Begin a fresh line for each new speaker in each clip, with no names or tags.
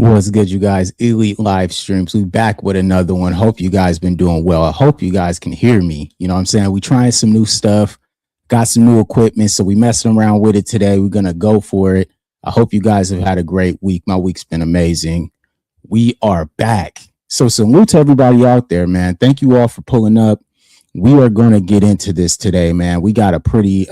What's good, you guys? Elite live streams. We back with another one. Hope you guys been doing well. I hope you guys can hear me. You know what I'm saying? We trying some new stuff, got some new equipment, so we messing around with it today. We're gonna go for it. I hope you guys have had a great week. My week's been amazing. We are back. So salute to everybody out there, man. Thank you all for pulling up. We are gonna get into this today, man. We got a pretty,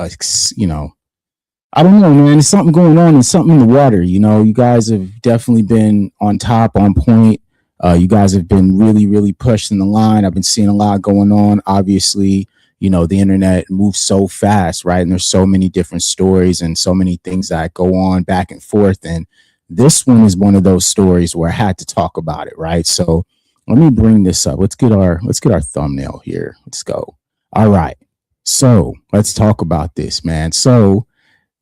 I don't know, man. There's something going on and something in the water. You know, you guys have definitely been on top, on point. You guys have been really, really pushing the line. I've been seeing a lot going on. Obviously, you know, the internet moves so fast, right? And there's so many different stories and so many things that go on back and forth. And this one is one of those stories where I had to talk about it, right? So let me bring this up. Let's get our thumbnail here. Let's go. All right. So let's talk about this, man. So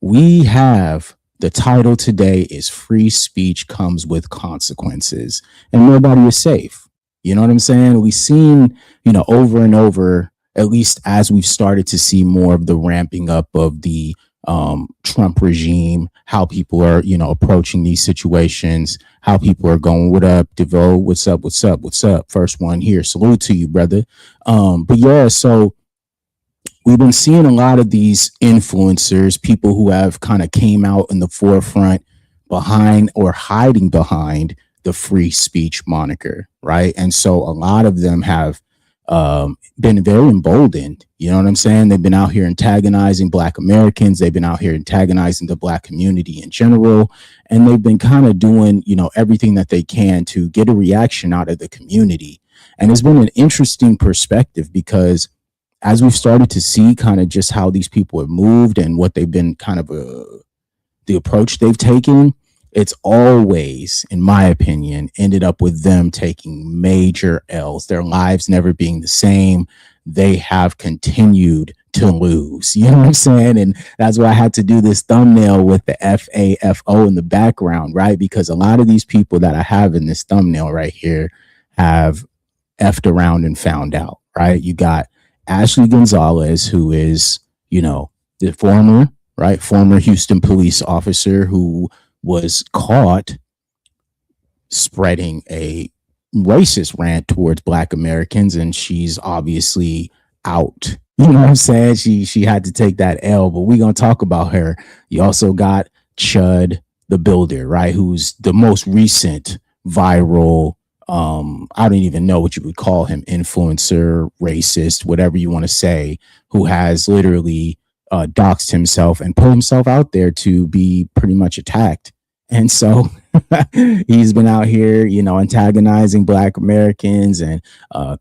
we have the title today is Free Speech Comes with Consequences, and nobody is safe. You know what I'm saying? We've seen, over and over, at least as we've started to see more of the ramping up of the Trump regime, how people are, approaching these situations, how people are going, what up, DeVoe? What's up? What's up? What's up? First one here. Salute to you, brother. But yeah, so we've been seeing a lot of these influencers, people who have kind of came out in the forefront behind or hiding behind the free speech moniker, right? And so a lot of them have been very emboldened. You know what I'm saying? They've been out here antagonizing Black Americans. They've been out here antagonizing the Black community in general. And they've been kind of doing, everything that they can to get a reaction out of the community. And it's been an interesting perspective because as we've started to see kind of just how these people have moved and what they've been kind of the approach they've taken, it's always, in my opinion, ended up with them taking major L's, their lives never being the same. They have continued to lose. You know what I'm saying? And that's why I had to do this thumbnail with the FAFO in the background, right? Because a lot of these people that I have in this thumbnail right here have effed around and found out, right? You got Ashley Gonzalez, who is, the former Houston police officer who was caught spreading a racist rant towards Black Americans, and she's obviously out. You know what I'm saying? She had to take that L, but we're gonna talk about her. You also got Chud the Builder, right? Who's the most recent viral I don't even know what you would call him, influencer, racist, whatever you want to say, who has literally doxed himself and put himself out there to be pretty much attacked. And so he's been out here, antagonizing Black Americans and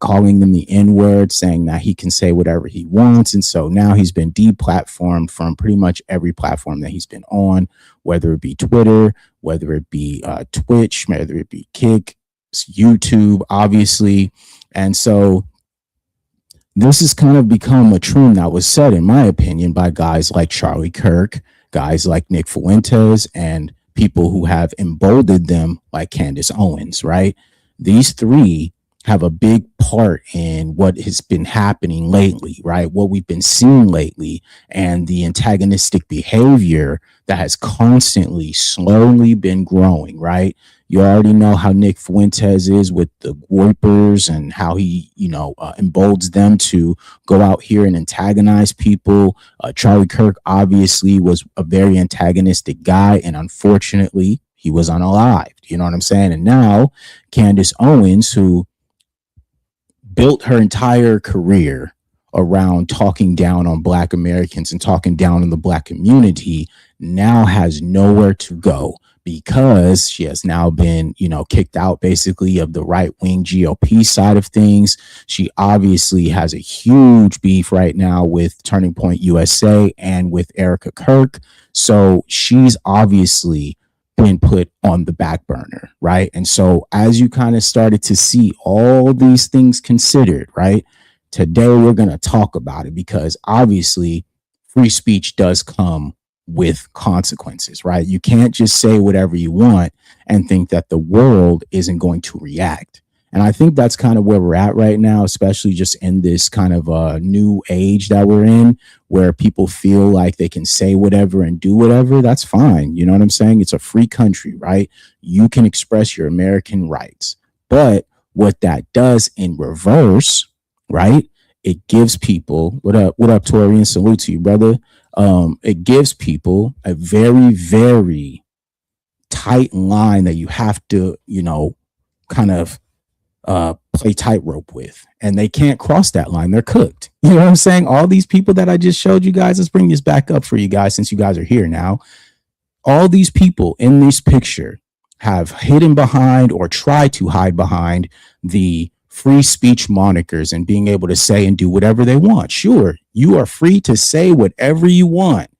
calling them the N-word, saying that he can say whatever he wants. And so now he's been deplatformed from pretty much every platform that he's been on, whether it be Twitter, whether it be Twitch, whether it be Kick, YouTube, obviously. And so this has kind of become a trend that was set, in my opinion, by guys like Charlie Kirk, guys like Nick Fuentes, and people who have emboldened them like Candace Owens, right? These three have a big part in what has been happening lately, right? What we've been seeing lately and the antagonistic behavior that has constantly, slowly been growing, right? You already know how Nick Fuentes is with the Warpers and how he, emboldens them to go out here and antagonize people. Charlie Kirk obviously was a very antagonistic guy, and unfortunately, he was unalived. You know what I'm saying? And now Candace Owens, who built her entire career around talking down on Black Americans and talking down on the Black community, now has nowhere to go because she has now been, kicked out basically of the right-wing GOP side of things. She obviously has a huge beef right now with Turning Point USA and with Erica Kirk. So she's obviously been put on the back burner, right? And so as you kind of started to see all these things considered, right, today we're going to talk about it because obviously free speech does come with consequences, right? You can't just say whatever you want and think that the world isn't going to react. And I think that's kind of where we're at right now, especially just in this kind of new age that we're in, where people feel like they can say whatever and do whatever. That's fine. You know what I'm saying? It's a free country, right? You can express your American rights. But what that does in reverse, right? It gives people, what up, Torian? Salute to you, brother. It gives people a very, very tight line that you have to, kind of play tightrope with, and they can't cross that line. They're cooked. You know what I'm saying? All these people that I just showed you guys, let's bring this back up for you guys since you guys are here now. All these people in this picture have hidden behind or tried to hide behind the free speech monikers and being able to say and do whatever they want. Sure, you are free to say whatever you want,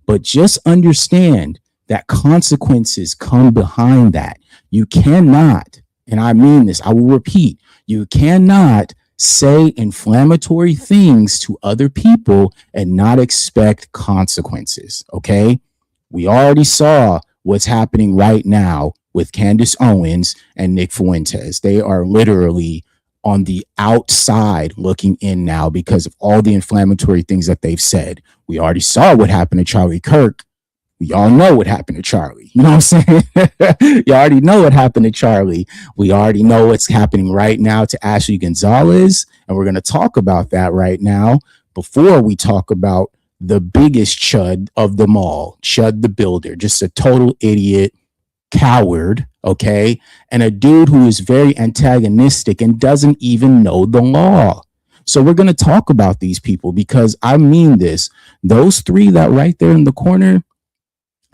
but just understand that consequences come behind that. You cannot, and I mean this, I will repeat, you cannot say inflammatory things to other people and not expect consequences, okay? We already saw what's happening right now with Candace Owens and Nick Fuentes. They are literally on the outside looking in now because of all the inflammatory things that they've said. We already saw what happened to Charlie Kirk. We all know what happened to Charlie. You know what I'm saying? You already know what happened to Charlie. We already know what's happening right now to Ashley Gonzalez. And we're going to talk about that right now before we talk about the biggest chud of them all, Chud the Builder, just a total idiot, coward, okay? And a dude who is very antagonistic and doesn't even know the law. So we're going to talk about these people because I mean this. Those three that right there in the corner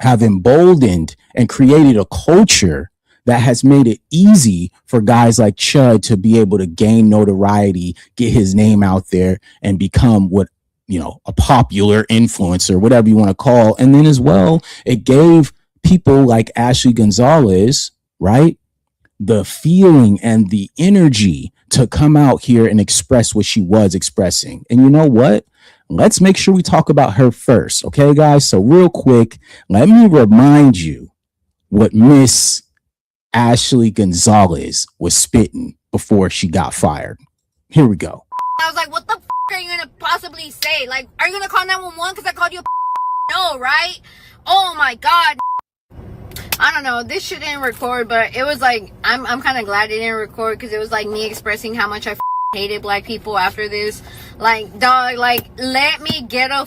have emboldened and created a culture that has made it easy for guys like Chud to be able to gain notoriety, get his name out there, and become what, a popular influencer, whatever you want to call. And then as well, it gave people like Ashley Gonzalez, right, the feeling and the energy to come out here and express what she was expressing. And you know what? Let's make sure we talk about her first. Okay, guys? So real quick, let me remind you what Miss Ashley Gonzalez was spitting before she got fired. Here we go.
I was like, what the are you going to possibly say? Like, are you going to call 911 because I called you a no, right? Oh my God. I don't know. This shit didn't record, but it was like, I'm kind of glad it didn't record because it was like me expressing how much I hated black people after this. Like, dog, like, let me get a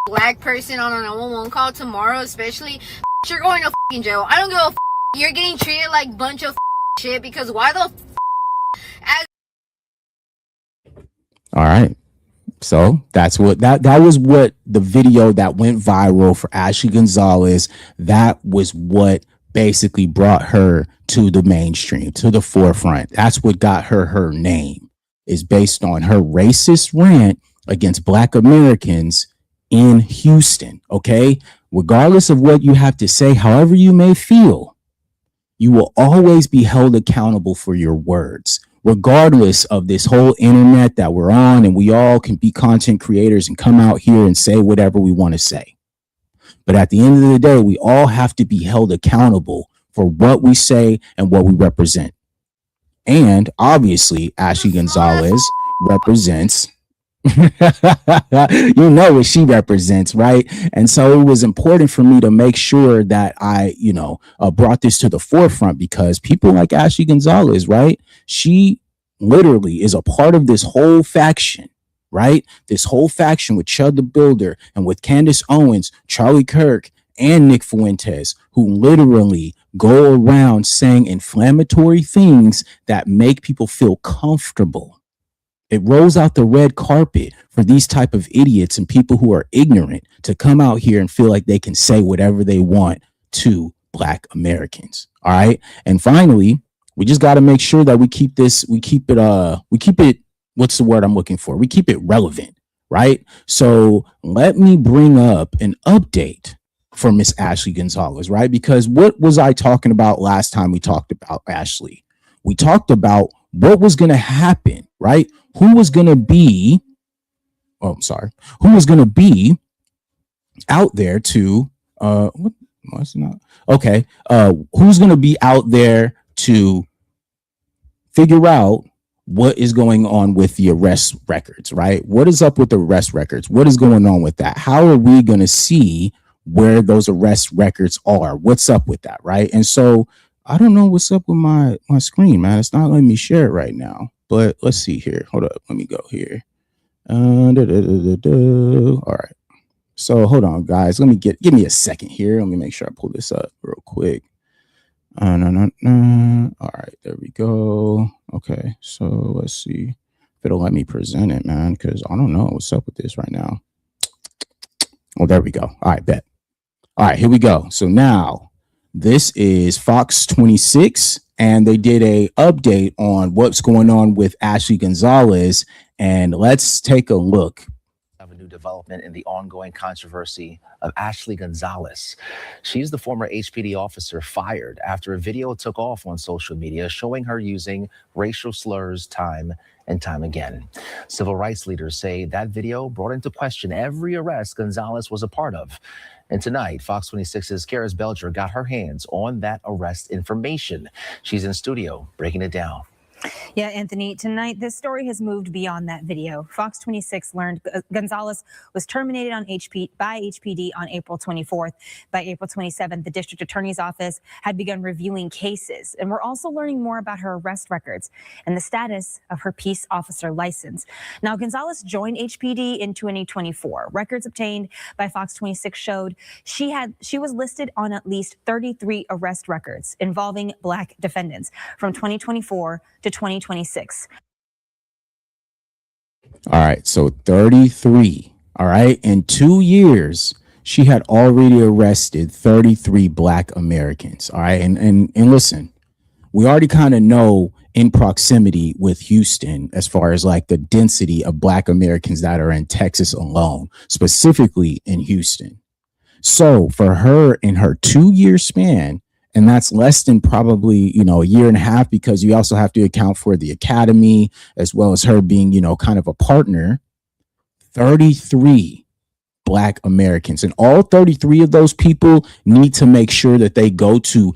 black person on a 911 call tomorrow, especially. You're going to jail. I don't give a you're getting treated like a bunch of shit because why the as
all right. So that's what that was what the video that went viral for Ashley Gonzalez. That was what basically brought her to the mainstream, to the forefront. That's what got her name, is based on her racist rant against Black Americans in Houston. Okay. Regardless of what you have to say, however you may feel, you will always be held accountable for your words. Regardless of this whole internet that we're on, and we all can be content creators and come out here and say whatever we want to say. But at the end of the day, we all have to be held accountable for what we say and what we represent. And obviously, Ashley Gonzalez represents, you know what she represents, right? And so it was important for me to make sure that I, brought this to the forefront because people like Ashley Gonzalez, right? She literally is a part of this whole faction, right? This whole faction with Chud the Builder and with Candace Owens, Charlie Kirk, and Nick Fuentes, who literally go around saying inflammatory things that make people feel comfortable. It rolls out the red carpet for these type of idiots and people who are ignorant to come out here and feel like they can say whatever they want to Black Americans. All right. And finally, we just got to make sure that we keep it, what's the word I'm looking for? We keep it relevant, right? So let me bring up an update for Miss Ashley Gonzalez, right? Because what was I talking about last time we talked about Ashley? We talked about what was going to happen, right? Who was going to be out there to, who's going to be out there to figure out what is going on with the arrest records, right? What is up with the arrest records? What is going on with that? How are we going to see where those arrest records are? What's up with that, right? And so I don't know what's up with my screen, man. It's not letting me share it right now. But let's see here. Hold up. Let me go here. All right. So hold on, guys. Give me a second here. Let me make sure I pull this up real quick. No. All right, there we go. Okay, so let's see if it'll let me present it, man, because I don't know what's up with this right now. Oh, there we go. All right, bet. All right, here we go. So now this is Fox 26, and they did a update on what's going on with Ashley Gonzalez, and let's take a look.
Of a new development in the ongoing controversy of Ashley Gonzalez. She's the former HPD officer fired after a video took off on social media showing her using racial slurs time and time again. Civil rights leaders say that video brought into question every arrest Gonzalez was a part of. And tonight, Fox 26's Karis Belger got her hands on that arrest information. She's in studio breaking it down.
Yeah, Anthony, tonight this story has moved beyond that video. Fox 26 learned Gonzalez was terminated by HPD on April 24th. By April 27th, the district attorney's office had begun reviewing cases. And we're also learning more about her arrest records and the status of her peace officer license. Now, Gonzalez joined HPD in 2024. Records obtained by Fox 26 showed she was listed on at least 33 arrest records involving Black defendants from 2024 to 2026.
All right, so 33. All right, in 2 years, she had already arrested 33 Black Americans. All right, and listen, we already kind of know in proximity with Houston as far as like the density of Black Americans that are in Texas alone, specifically in Houston. So for her in her 2-year span, and that's less than probably, a year and a half, because you also have to account for the academy as well as her being, kind of a partner, 33 Black Americans. And all 33 of those people need to make sure that they go to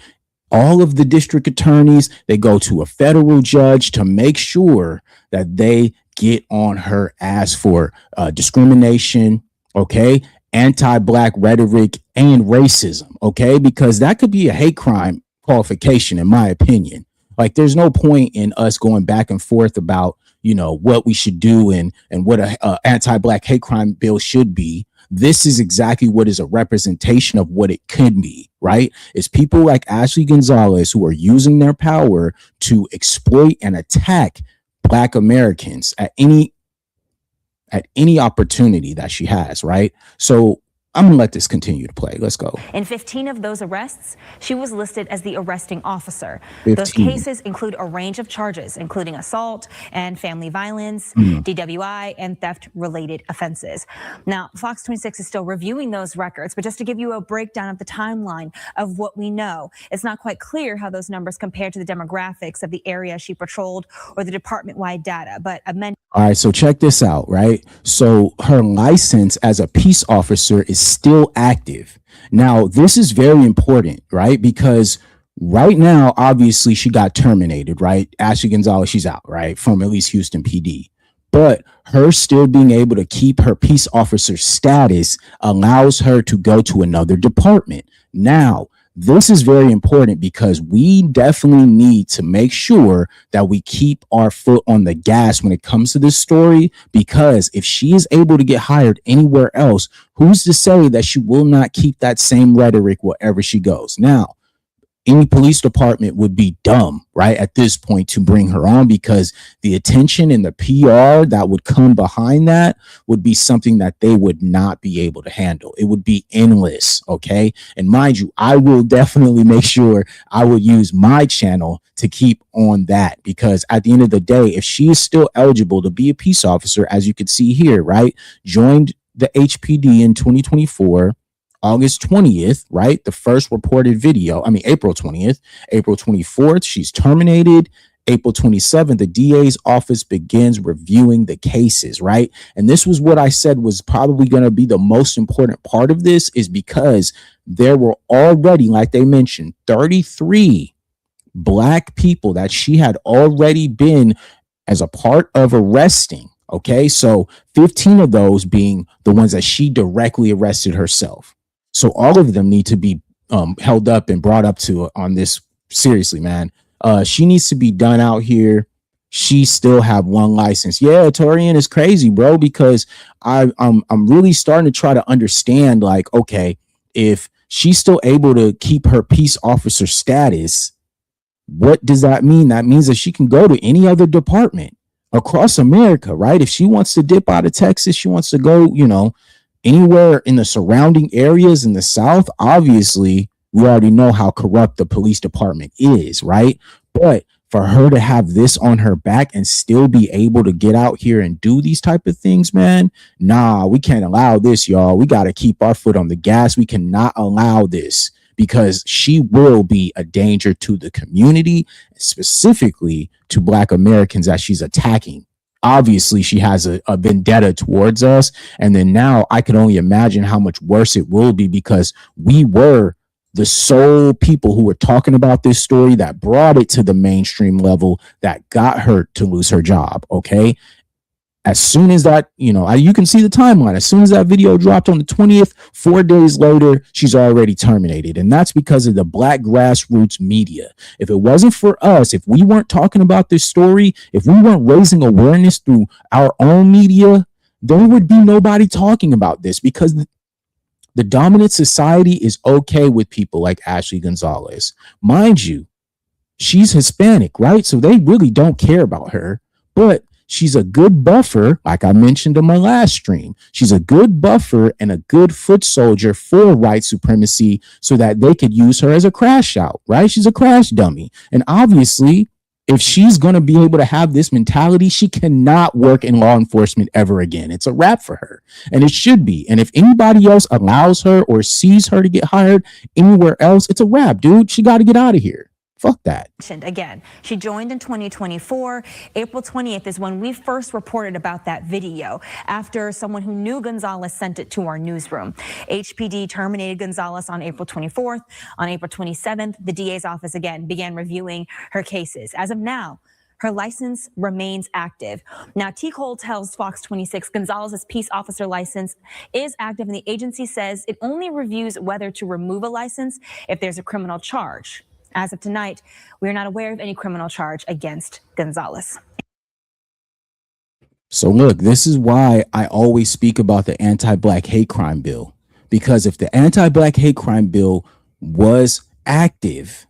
all of the district attorneys, they go to a federal judge to make sure that they get on her ass for discrimination, okay? Anti-Black rhetoric and racism, okay? Because that could be a hate crime qualification, in my opinion. Like, there's no point in us going back and forth about, what we should do and what a anti-Black hate crime bill should be. This is exactly what is a representation of what it could be, right? It's people like Ashley Gonzalez who are using their power to exploit and attack Black Americans at any opportunity that she has, right? So I'm gonna let this continue to play. Let's go.
In 15 of those arrests, she was listed as the arresting officer.
15.
Those cases include a range of charges, including assault and family violence, DWI, and theft-related offenses. Now, Fox 26 is still reviewing those records, but just to give you a breakdown of the timeline of what we know, it's not quite clear how those numbers compare to the demographics of the area she patrolled or the department-wide data, but
all right, so check this out, right? So her license as a peace officer is still active. Now, this is very important, right? Because right now, obviously, she got terminated, right? Ashley Gonzalez, she's out, right? From at least Houston PD. But her still being able to keep her peace officer status allows her to go to another department. Now, this is very important because we definitely need to make sure that we keep our foot on the gas when it comes to this story, because if she is able to get hired anywhere else, who's to say that she will not keep that same rhetoric wherever she goes? Now, any police department would be dumb, right, at this point to bring her on, because the attention and the PR that would come behind that would be something that they would not be able to handle. It would be endless, okay? And mind you, I will definitely make sure I will use my channel to keep on that, because at the end of the day, if she is still eligible to be a peace officer, as you can see here, right, joined the HPD in 2024, August 20th, right? The first reported video, April 20th, April 24th, she's terminated. April 27th, the DA's office begins reviewing the cases, right? And this was what I said was probably going to be the most important part of this, is because there were already, like they mentioned, 33 black people that she had already been as a part of arresting. Okay, so 15 of those being the ones that she directly arrested herself. So all of them need to be held up and brought up to on this. Seriously, man. She needs to be done out here. She still have one license. Yeah, Torian is crazy, bro, because I'm really starting to try to understand, like, okay, if she's still able to keep her peace officer status, what does that mean? That means that she can go to any other department across America, right? If she wants to dip out of Texas, she wants to go, anywhere in the surrounding areas in the South. Obviously, we already know how corrupt the police department is, right? But for her to have this on her back and still be able to get out here and do these type of things, man, nah, we can't allow this, y'all. We got to keep our foot on the gas. We cannot allow this, because she will be a danger to the community, specifically to Black Americans that she's attacking. Obviously, she has a vendetta towards us. And then now I can only imagine how much worse it will be, because we were the sole people who were talking about this story that brought it to the mainstream level, that got her to lose her job. Okay. As soon as that, you can see the timeline. As soon as that video dropped on the 20th, 4 days later, she's already terminated. And that's because of the Black grassroots media. If it wasn't for us, if we weren't talking about this story, if we weren't raising awareness through our own media, there would be nobody talking about this, because the dominant society is okay with people like Ashley Gonzalez. Mind you, she's Hispanic, right? So they really don't care about her, but she's a good buffer. Like I mentioned in my last stream, she's a good buffer and a good foot soldier for white supremacy, so that they could use her as a crash out, right? She's a crash dummy. And obviously, if she's going to be able to have this mentality, she cannot work in law enforcement ever again. It's a wrap for her, and it should be. And if anybody else allows her or sees her to get hired anywhere else, it's a wrap, dude. She got to get out of here. Fuck that.
Again, she joined in 2024. April 20th is when we first reported about that video, after someone who knew Gonzalez sent it to our newsroom. HPD terminated Gonzalez on April 24th. On April 27th, the DA's office again began reviewing her cases. As of now, her license remains active. Now, T. Cole tells Fox 26 Gonzalez's peace officer license is active, and the agency says it only reviews whether to remove a license if there's a criminal charge. As of tonight, we are not aware of any criminal charge against Gonzalez.
So look, this is why I always speak about the anti-Black hate crime bill, because if the anti-Black hate crime bill was active,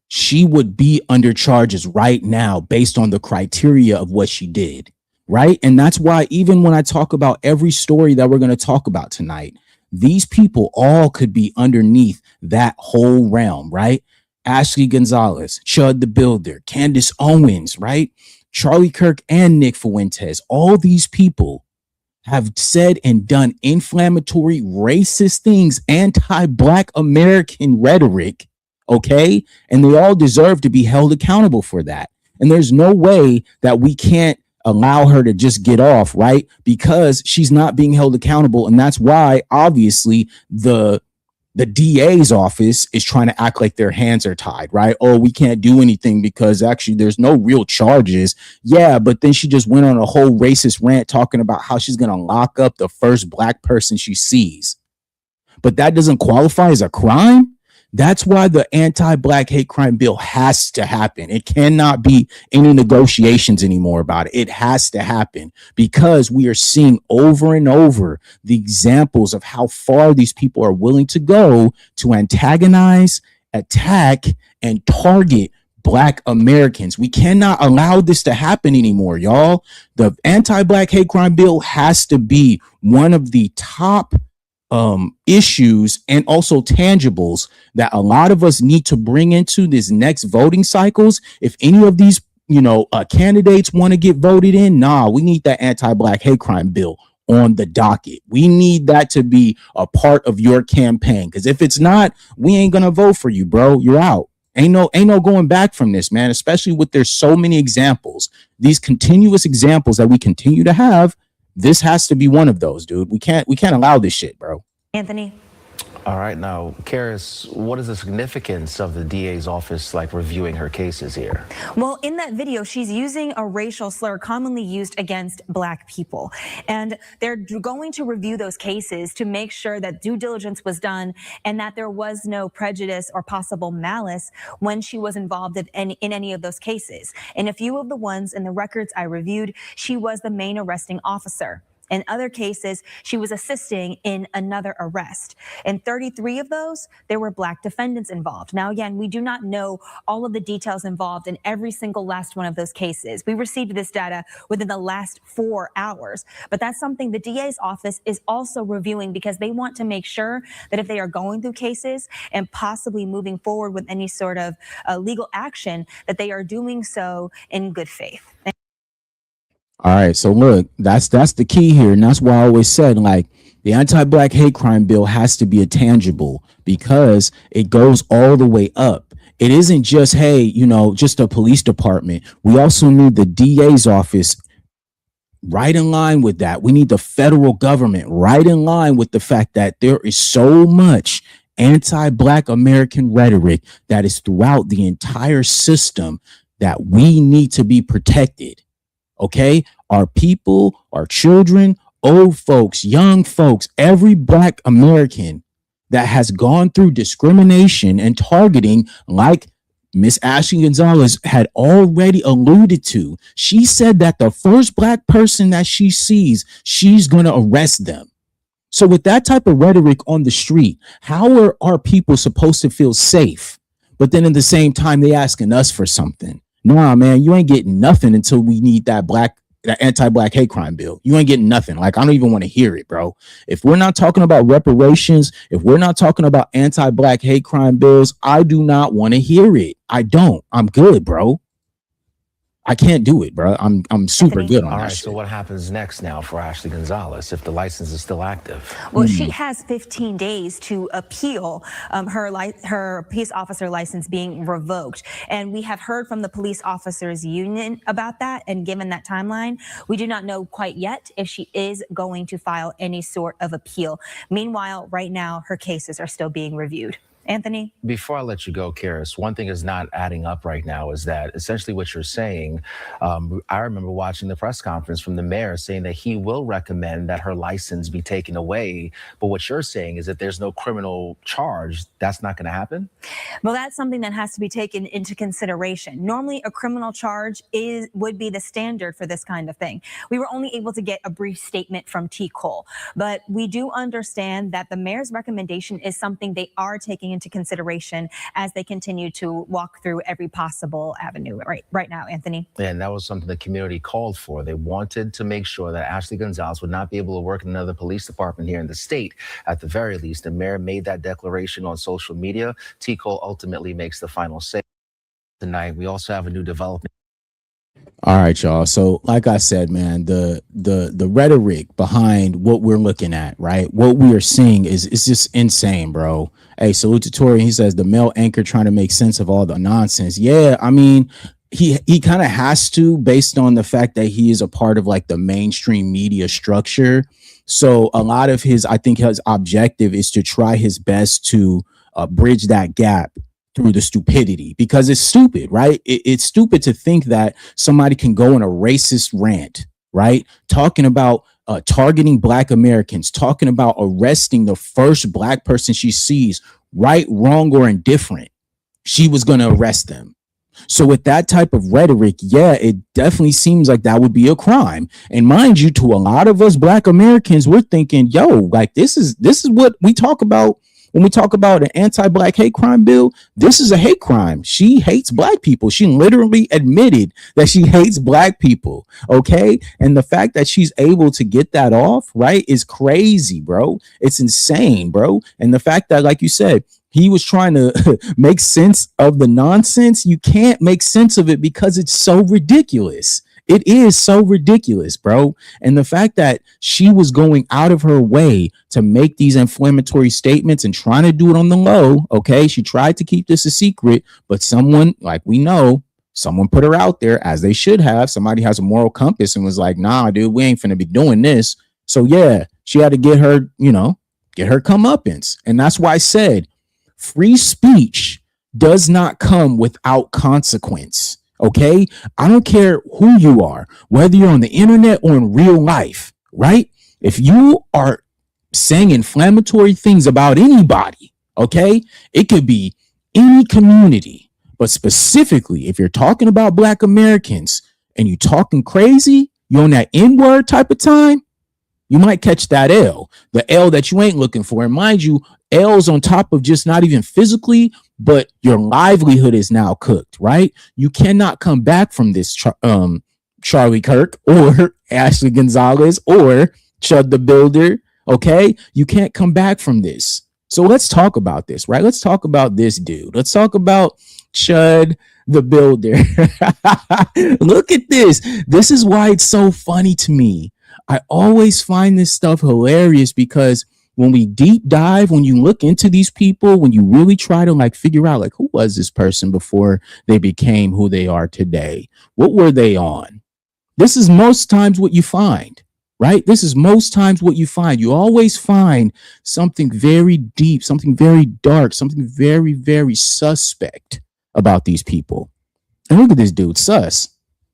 she would be under charges right now based on the criteria of what she did, right? And that's why even when I talk about every story that we're going to talk about tonight, these people all could be underneath that whole realm, right? Ashley Gonzalez, Chud the Builder, Candace Owens, right? Charlie Kirk and Nick Fuentes. All these people have said and done inflammatory, racist things, anti-Black American rhetoric, okay? And they all deserve to be held accountable for that. And there's no way that we can't allow her to just get off, right? Because she's not being held accountable. And that's why, obviously, the DA's office is trying to act like their hands are tied, right? Oh, we can't do anything because actually there's no real charges. Yeah, but then she just went on a whole racist rant talking about how she's going to lock up the first Black person she sees. But that doesn't qualify as a crime. That's why the anti-Black hate crime bill has to happen. It cannot be any negotiations anymore about it. It has to happen, because we are seeing over and over the examples of how far these people are willing to go to antagonize, attack, and target Black Americans. We cannot allow this to happen anymore, y'all. The anti-Black hate crime bill has to be one of the top issues and also tangibles that a lot of us need to bring into this next voting cycles. If any of these, candidates want to get voted in, we need that anti-Black hate crime bill on the docket. We need that to be a part of your campaign, because if it's not, we ain't gonna vote for you, bro. You're out. Ain't no going back from this, man, especially with there's so many examples, these continuous examples that we continue to have. This has to be one of those, dude. We can't allow this shit, bro.
Anthony?
All right, now, Karis, what is the significance of the DA's office like reviewing her cases here?
Well, in that video, she's using a racial slur commonly used against Black people. And they're going to review those cases to make sure that due diligence was done and that there was no prejudice or possible malice when she was involved in any of those cases. In a few of the ones in the records I reviewed, she was the main arresting officer. In other cases, she was assisting in another arrest. In 33 of those, there were Black defendants involved. Now, again, we do not know all of the details involved in every single last one of those cases. We received this data within the last 4 hours, but that's something the DA's office is also reviewing because they want to make sure that if they are going through cases and possibly moving forward with any sort of legal action, that they are doing so in good faith.
All right, so look, that's the key here, and that's why I always said, like, the anti-Black hate crime bill has to be a tangible because it goes all the way up. It isn't just, hey, you know, just a police department. We also need the DA's office right in line with that. We need the federal government right in line with the fact that there is so much anti-Black American rhetoric that is throughout the entire system that we need to be protected. Okay, our people, our children, old folks, young folks, every Black American that has gone through discrimination and targeting, like Miss Ashley Gonzalez had already alluded to. She said that the first Black person that she sees, she's going to arrest them. So with that type of rhetoric on the street, how are our people supposed to feel safe? But then at the same time, they asking us for something. Nah, man, you ain't getting nothing until we need that anti-Black hate crime bill. You ain't getting nothing. Like, I don't even want to hear it, bro. If we're not talking about reparations, if we're not talking about anti-Black hate crime bills, I do not want to hear it. I don't. I'm good, bro. I can't do it, bro. I'm super good on
All
that
right,
shit.
so what happens next now for Ashley Gonzalez if the license is still active?
Well, she has 15 days to appeal her police officer license being revoked. And we have heard from the police officers union about that. And given that timeline, we do not know quite yet if she is going to file any sort of appeal. Meanwhile, right now, her cases are still being reviewed. Anthony?
Before I let you go, Karis, one thing is not adding up right now is that essentially what you're saying, I remember watching the press conference from the mayor saying that he will recommend that her license be taken away. But what you're saying is that there's no criminal charge. That's not going to happen?
Well, that's something that has to be taken into consideration. Normally, a criminal charge would be the standard for this kind of thing. We were only able to get a brief statement from T. Cole, but we do understand that the mayor's recommendation is something they are taking into consideration as they continue to walk through every possible avenue right now, Anthony.
And that was something the community called for. They wanted to make sure that Ashley Gonzalez would not be able to work in another police department here in the state. At the very least, the mayor made that declaration on social media. T. Cole ultimately makes the final say. Tonight, we also have a new development.
All right, y'all. So like I said, man, the rhetoric behind what we're looking at, right? What we are seeing is just insane, bro. Hey, salute to Tori. He says the male anchor trying to make sense of all the nonsense. Yeah, I mean, he kind of has to, based on the fact that he is a part of like the mainstream media structure. So a lot of his, I think his objective is to try his best to bridge that gap through the stupidity, because it's stupid, right? It's stupid to think that somebody can go on a racist rant, right? Talking about targeting Black Americans, talking about arresting the first Black person she sees, right, wrong, or indifferent. She was going to arrest them. So with that type of rhetoric, yeah, it definitely seems like that would be a crime. And mind you, to a lot of us Black Americans, we're thinking, yo, like this is what we talk about when we talk about an anti-Black hate crime bill. This is a hate crime. She hates Black people. She literally admitted that she hates Black people. Okay. And the fact that she's able to get that off, right, is crazy, bro. It's insane, bro. And the fact that, like you said, he was trying to make sense of the nonsense. You can't make sense of it because it's so ridiculous. It is so ridiculous, bro. And the fact that she was going out of her way to make these inflammatory statements and trying to do it on the low. Okay. She tried to keep this a secret, but someone, like we know, someone put her out there, as they should have. Somebody has a moral compass and was like, nah, dude, we ain't finna be doing this. So yeah, she had to get get her comeuppance. And that's why I said free speech does not come without consequence. Okay. I don't care who you are, whether you're on the internet or in real life, right? If you are saying inflammatory things about anybody, okay, it could be any community, but specifically if you're talking about Black Americans and you talking crazy, you're on that N-word type of time, you might catch that L, the L that you ain't looking for. And mind you, L's on top of just not even physically, but your livelihood is now cooked, right? You cannot come back from this, Charlie Kirk or Ashley Gonzalez or Chud the Builder, okay? You can't come back from this. So let's talk about this, right? Let's talk about this dude. Let's talk about Chud the Builder. Look at this. This is why it's so funny to me. I always find this stuff hilarious because when we deep dive, when you look into these people, when you really try to like figure out like who was this person before they became who they are today? What were they on? This is most times what you find, right? This is most times what you find. You always find something very deep, something very dark, something very, very suspect about these people. And look at this dude, sus.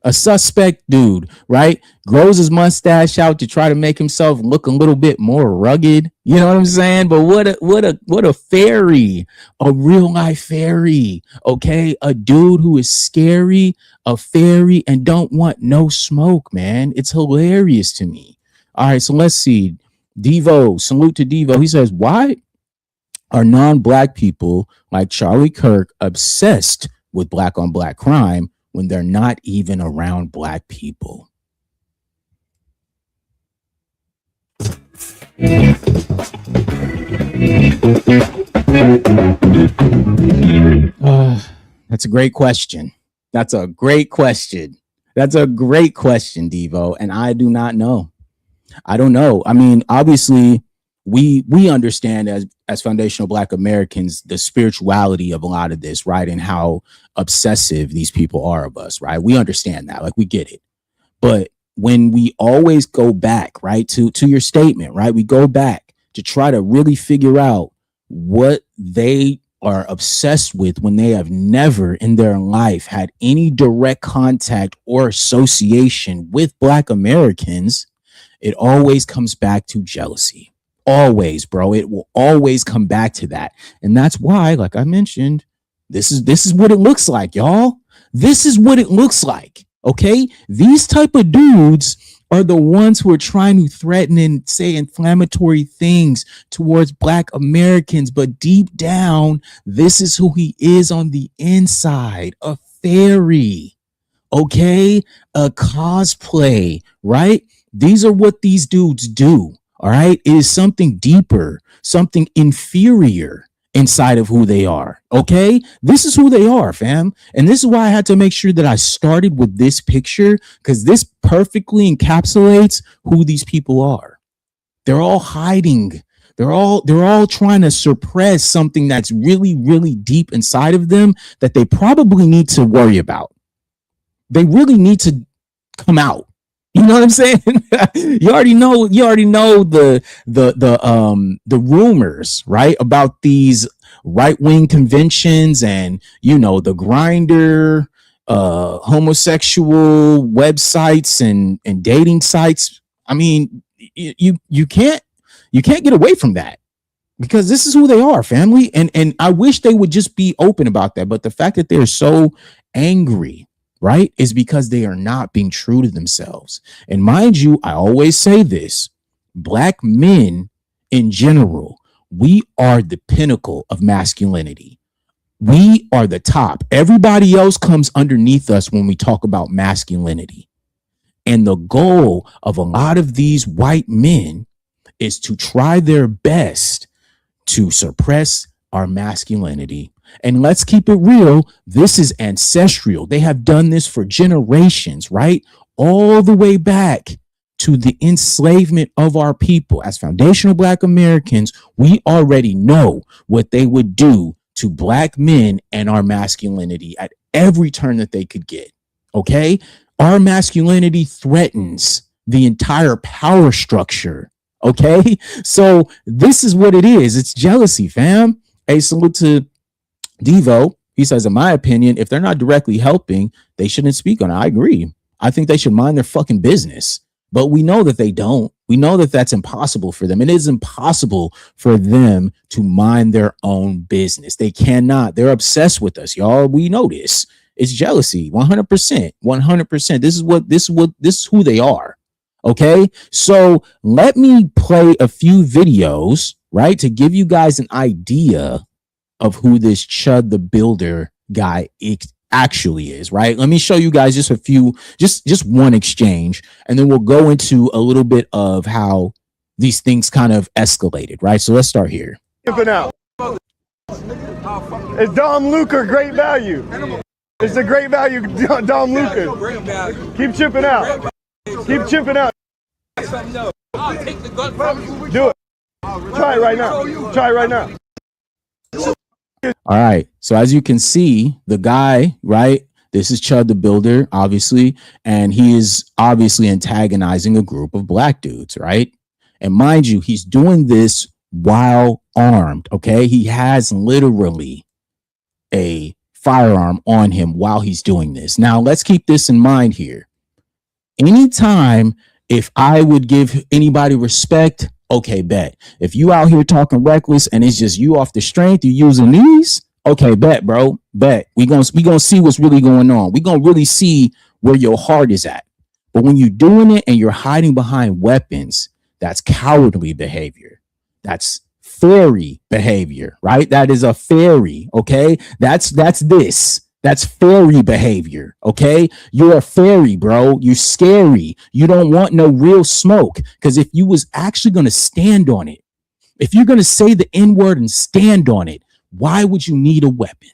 A suspect dude, right? Grows his mustache out to try to make himself look a little bit more rugged. You know what I'm saying? But what a fairy, a real life fairy. Okay, a dude who is scary, a fairy, and don't want no smoke, man. It's hilarious to me. All right, so let's see. Devo, salute to Devo. He says, why are non-Black people like Charlie Kirk obsessed with Black on Black crime when they're not even around Black people? That's a great question. That's a great question. That's a great question, Devo. And I do not know. I don't know. I mean, obviously, we understand as foundational Black Americans the spirituality of a lot of this, right? And how obsessive these people are of us, right? We understand that, like we get it. But when we always go back, right, to your statement, right, we go back to try to really figure out what they are obsessed with when they have never in their life had any direct contact or association with Black Americans, it always comes back to jealousy. Always, bro. It will always come back to that. And that's why, like I mentioned, this is what it looks like, y'all. This is what it looks like. Okay. These type of dudes are the ones who are trying to threaten and say inflammatory things towards Black Americans. But deep down, this is who he is on the inside. A fairy. Okay. A cosplay, right? These are what these dudes do. All right. It is something deeper, something inferior inside of who they are. Okay. This is who they are, fam. And this is why I had to make sure that I started with this picture, because this perfectly encapsulates who these people are. They're all hiding. They're all trying to suppress something that's really, really deep inside of them that they probably need to worry about. They really need to come out. You know what I'm saying? you already know the rumors, right, about these right-wing conventions and, you know, the Grindr, homosexual websites and dating sites. I mean, you can't get away from that, because this is who they are, family. And I wish they would just be open about that. But the fact that they're so angry, right, is because they are not being true to themselves. And mind you, I always say this, Black men in general, we are the pinnacle of masculinity. We are the top. Everybody else comes underneath us when we talk about masculinity. And the goal of a lot of these white men is to try their best to suppress our masculinity. And let's keep it real. This is ancestral. They have done this for generations, right? All the way back to the enslavement of our people. As foundational Black Americans, we already know what they would do to Black men and our masculinity at every turn that they could get. Okay? Our masculinity threatens the entire power structure Okay. So this is what it is. It's jealousy, fam. Hey, salute to Devo. He says, in my opinion, if they're not directly helping, they shouldn't speak on it. I agree. I think they should mind their fucking business. But we know that they don't. We know that that's impossible for them. It is impossible for them to mind their own business. They cannot. They're obsessed with us, y'all. We know this. It's jealousy. 100%. 100%. This is who they are. Okay. So let me play a few videos, right, to give you guys an idea of who this Chud the Builder guy actually is, right? Let me show you guys just a few, just one exchange, and then we'll go into a little bit of how these things kind of escalated, right? So let's start here.
Out. It's Dom Luca, great value. It's a great value, Dom Luca. Keep chipping out. Keep chipping out. Do it. Try it right now. Try it right now.
All right. So as you can see, the guy, right? This is Chud the Builder, obviously, and he is obviously antagonizing a group of black dudes, right? And mind you, he's doing this while armed, okay? He has literally a firearm on him while he's doing this. Now, let's keep this in mind here. Anytime if I would give anybody respect, okay, bet. If you out here talking reckless and it's just you off the strength, you using these, okay, bet, bro, bet. We gonna see what's really going on. We gonna really see where your heart is at. But when you're doing it and you're hiding behind weapons, that's cowardly behavior. That's fairy behavior, right? That is a fairy, okay? That's this. That's fairy behavior, okay? You're a fairy, bro. You're scary. You don't want no real smoke, because if you was actually going to stand on it, if you're going to say the N-word and stand on it, why would you need a weapon,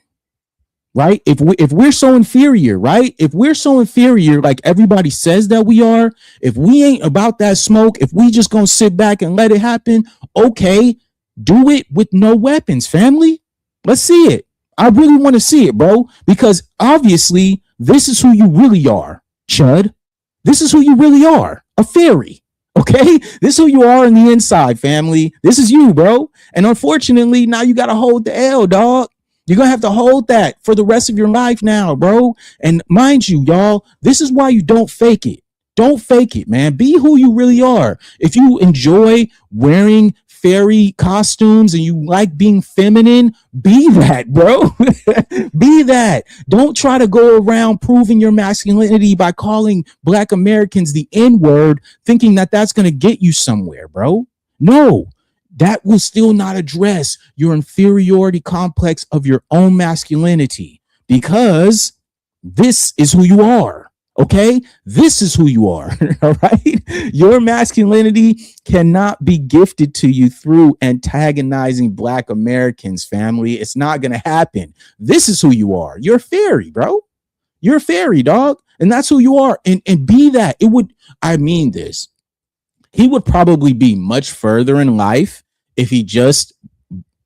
right? If we're so inferior, right? If we're so inferior, like everybody says that we are, if we ain't about that smoke, if we just going to sit back and let it happen, okay, do it with no weapons, family. Let's see it. I really want to see it, bro, because obviously this is who you really are, Chud. This is who you really are, a fairy, okay? This is who you are on the inside, family. This is you, bro. And unfortunately, now you got to hold the L, dog. You're going to have to hold that for the rest of your life now, bro. And mind you, y'all, this is why you don't fake it. Don't fake it, man. Be who you really are. If you enjoy wearing fairy costumes and you like being feminine, be that, bro. Be that. Don't try to go around proving your masculinity by calling black Americans the N-word, thinking that that's going to get you somewhere, bro. No, that will still not address your inferiority complex of your own masculinity, because this is who you are. Okay, this is who you are. All right, your masculinity cannot be gifted to you through antagonizing black Americans, family. It's not going to happen. This is who you are. You're a fairy, bro. You're a fairy, dog. And that's who you are. And be that. It would, I mean this. He would probably be much further in life if he just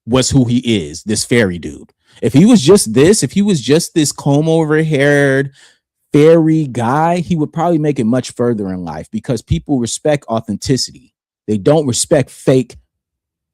was who he is, this fairy dude. If he was just this comb over haired fairy guy, he would probably make it much further in life, because people respect authenticity. They don't respect fake.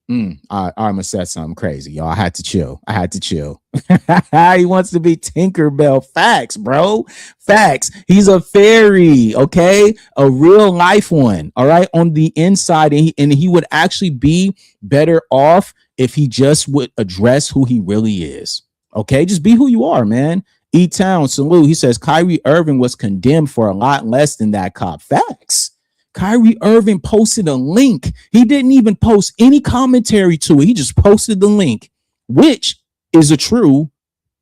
I almost said something crazy, y'all. I had to chill. He wants to be Tinkerbell. Facts, bro. Facts. He's a fairy, okay? A real life one, all right? On the inside, and he would actually be better off if he just would address who he really is, okay? Just be who you are, man. E-Town, salute. He says Kyrie Irving was condemned for a lot less than that cop. Facts. Kyrie Irving posted a link. He didn't even post any commentary to it. He just posted the link, which is a true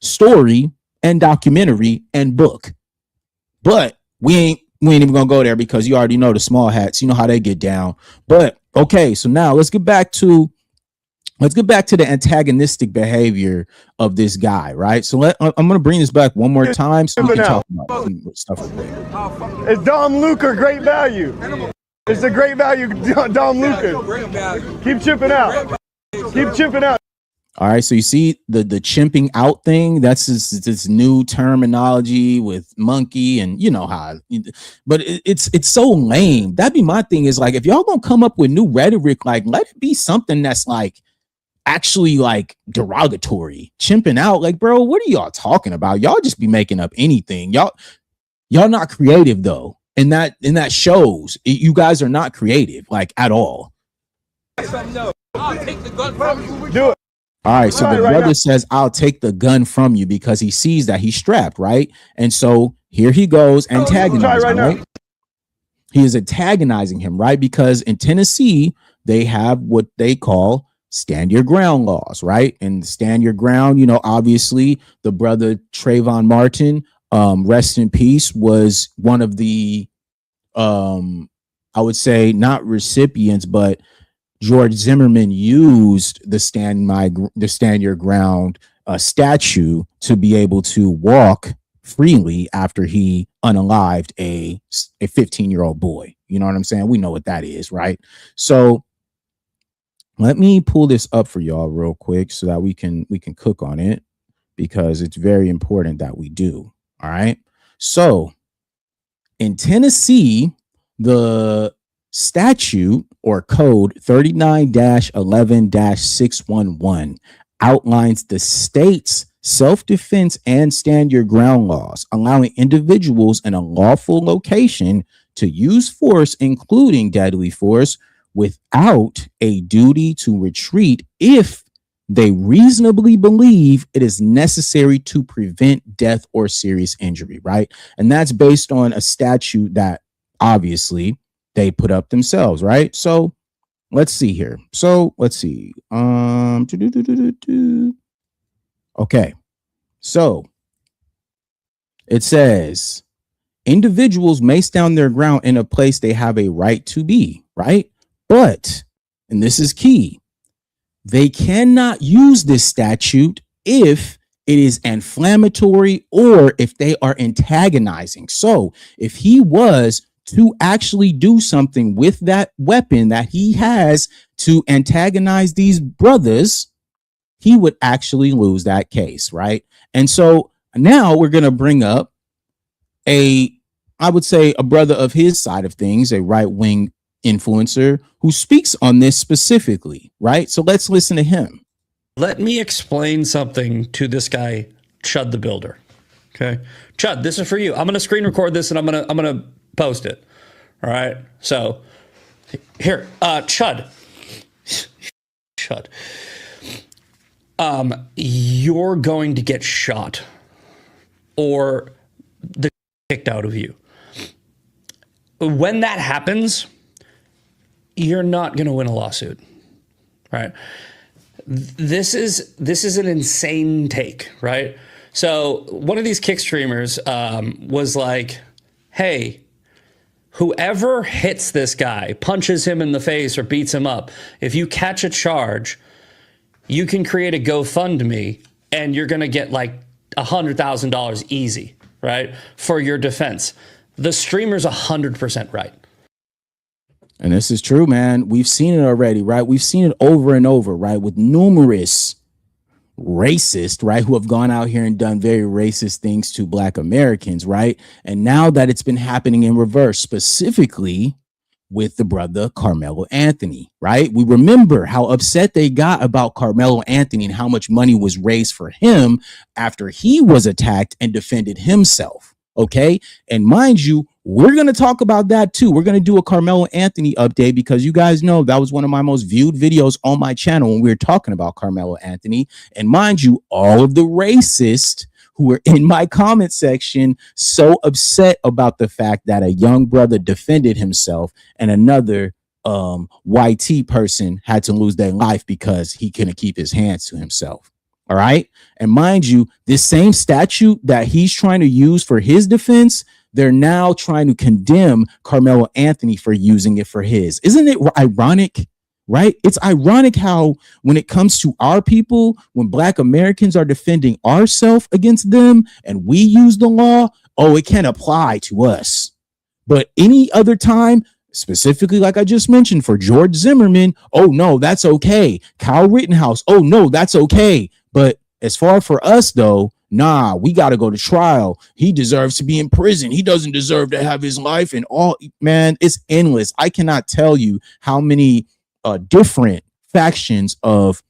story and documentary and book. But we ain't even gonna go there, because you already know the small hats. You know how they get down. But okay, so now let's get back to the antagonistic behavior of this guy, right? So I'm going to bring this back one more time so we can talk about some stuff.
It's Dom Luca, great value. It's a great value, Dom Luca. Keep chipping out. Keep chipping out.
All right, so you see the chimping out thing. That's this new terminology with monkey, and you know how. But it's so lame. That'd be my thing. Is like, if y'all gonna come up with new rhetoric, like let it be something that's like actually like derogatory. Chimping out, like, bro, what are y'all talking about? Y'all just be making up anything. Y'all not creative though, and that shows. You guys are not creative, like, at all.
Do it.
All right, so the brother says, I'll take the gun from you, because he sees that he's strapped, right? And so here he goes antagonizing, right? He is antagonizing him, right? Because in Tennessee, they have what they call stand your ground laws, right? And stand your ground, you know, obviously the brother Trayvon Martin, rest in peace, was one of the, I would say not recipients, but George Zimmerman used the stand your ground statue to be able to walk freely after he unalived a 15-year-old boy. You know what I'm saying? We know what that is, right? So let me pull this up for y'all real quick so that we can cook on it, because it's very important that we do. All right. So in Tennessee, the statute or code 39-11-611 outlines the state's self-defense and stand your ground laws, allowing individuals in a lawful location to use force, including deadly force, without a duty to retreat if they reasonably believe it is necessary to prevent death or serious injury, right? And that's based on a statute that obviously they put up themselves, right? So let's see here. So let's see. Okay. So it says individuals may stand their ground in a place they have a right to be, right? But, and this is key, they cannot use this statute if it is inflammatory or if they are antagonizing. So if he was to actually do something with that weapon that he has to antagonize these brothers, he would actually lose that case, right? And so now we're going to bring up I would say a brother of his side of things, a right-wing influencer who speaks on this specifically, right? So let's listen to him.
Let me explain something to this guy, Chud the Builder. Okay, Chud, this is for you. I'm going to screen record this and I'm going to post it. All right. So here, Chud, you're going to get shot or the kicked out of you. When that happens, you're not going to win a lawsuit, right? This is an insane take, right? So one of these kick streamers was like, hey, whoever hits this guy, punches him in the face or beats him up, if you catch a charge, you can create a GoFundMe and you're going to get like $100,000 easy, right? For your defense. The streamer's 100% right.
And this is true, man. We've seen it already, right? We've seen it over and over, right? With numerous racists, right? Who have gone out here and done very racist things to Black Americans, right? And now that it's been happening in reverse, specifically with the brother Carmelo Anthony, right? We remember how upset they got about Carmelo Anthony and how much money was raised for him after he was attacked and defended himself. Okay. And mind you, we're going to talk about that too. We're going to do a Carmelo Anthony update because you guys know that was one of my most viewed videos on my channel when we were talking about Carmelo Anthony. And mind you, all of the racists who were in my comment section so upset about the fact that a young brother defended himself and another YT person had to lose their life because he couldn't keep his hands to himself. All right. And mind you, this same statute that he's trying to use for his defense, they're now trying to condemn Carmelo Anthony for using it for his. Isn't it ironic? Right? It's ironic how when it comes to our people, when Black Americans are defending ourselves against them and we use the law, oh, it can't apply to us. But any other time, specifically, like I just mentioned, for George Zimmerman, oh no, that's okay. Kyle Rittenhouse, oh no, that's okay. But as far for us though, nah, we got to go to trial. He deserves to be in prison. He doesn't deserve to have his life. And all, man, it's endless. I cannot tell you how many different factions of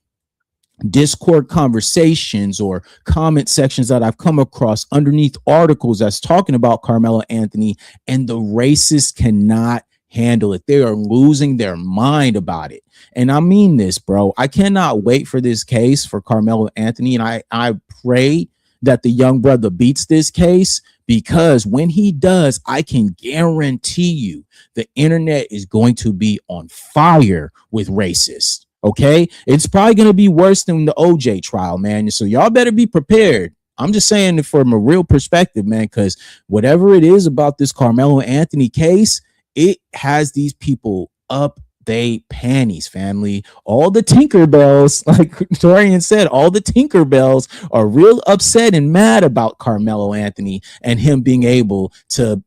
Discord conversations or comment sections that I've come across underneath articles that's talking about Carmelo Anthony, and the racists cannot handle it. They are losing their mind about it. And I mean this, bro. I cannot wait for this case for Carmelo Anthony. And I pray that the young brother beats this case, because when he does, I can guarantee you the internet is going to be on fire with racists. Okay, it's probably going to be worse than the OJ trial, man. So y'all better be prepared. I'm just saying it from a real perspective, man, because whatever it is about this Carmelo Anthony case, it has these people up they panties, family. All the Tinkerbells, like Torian said, all the Tinkerbells are real upset and mad about Carmelo Anthony and him being able to,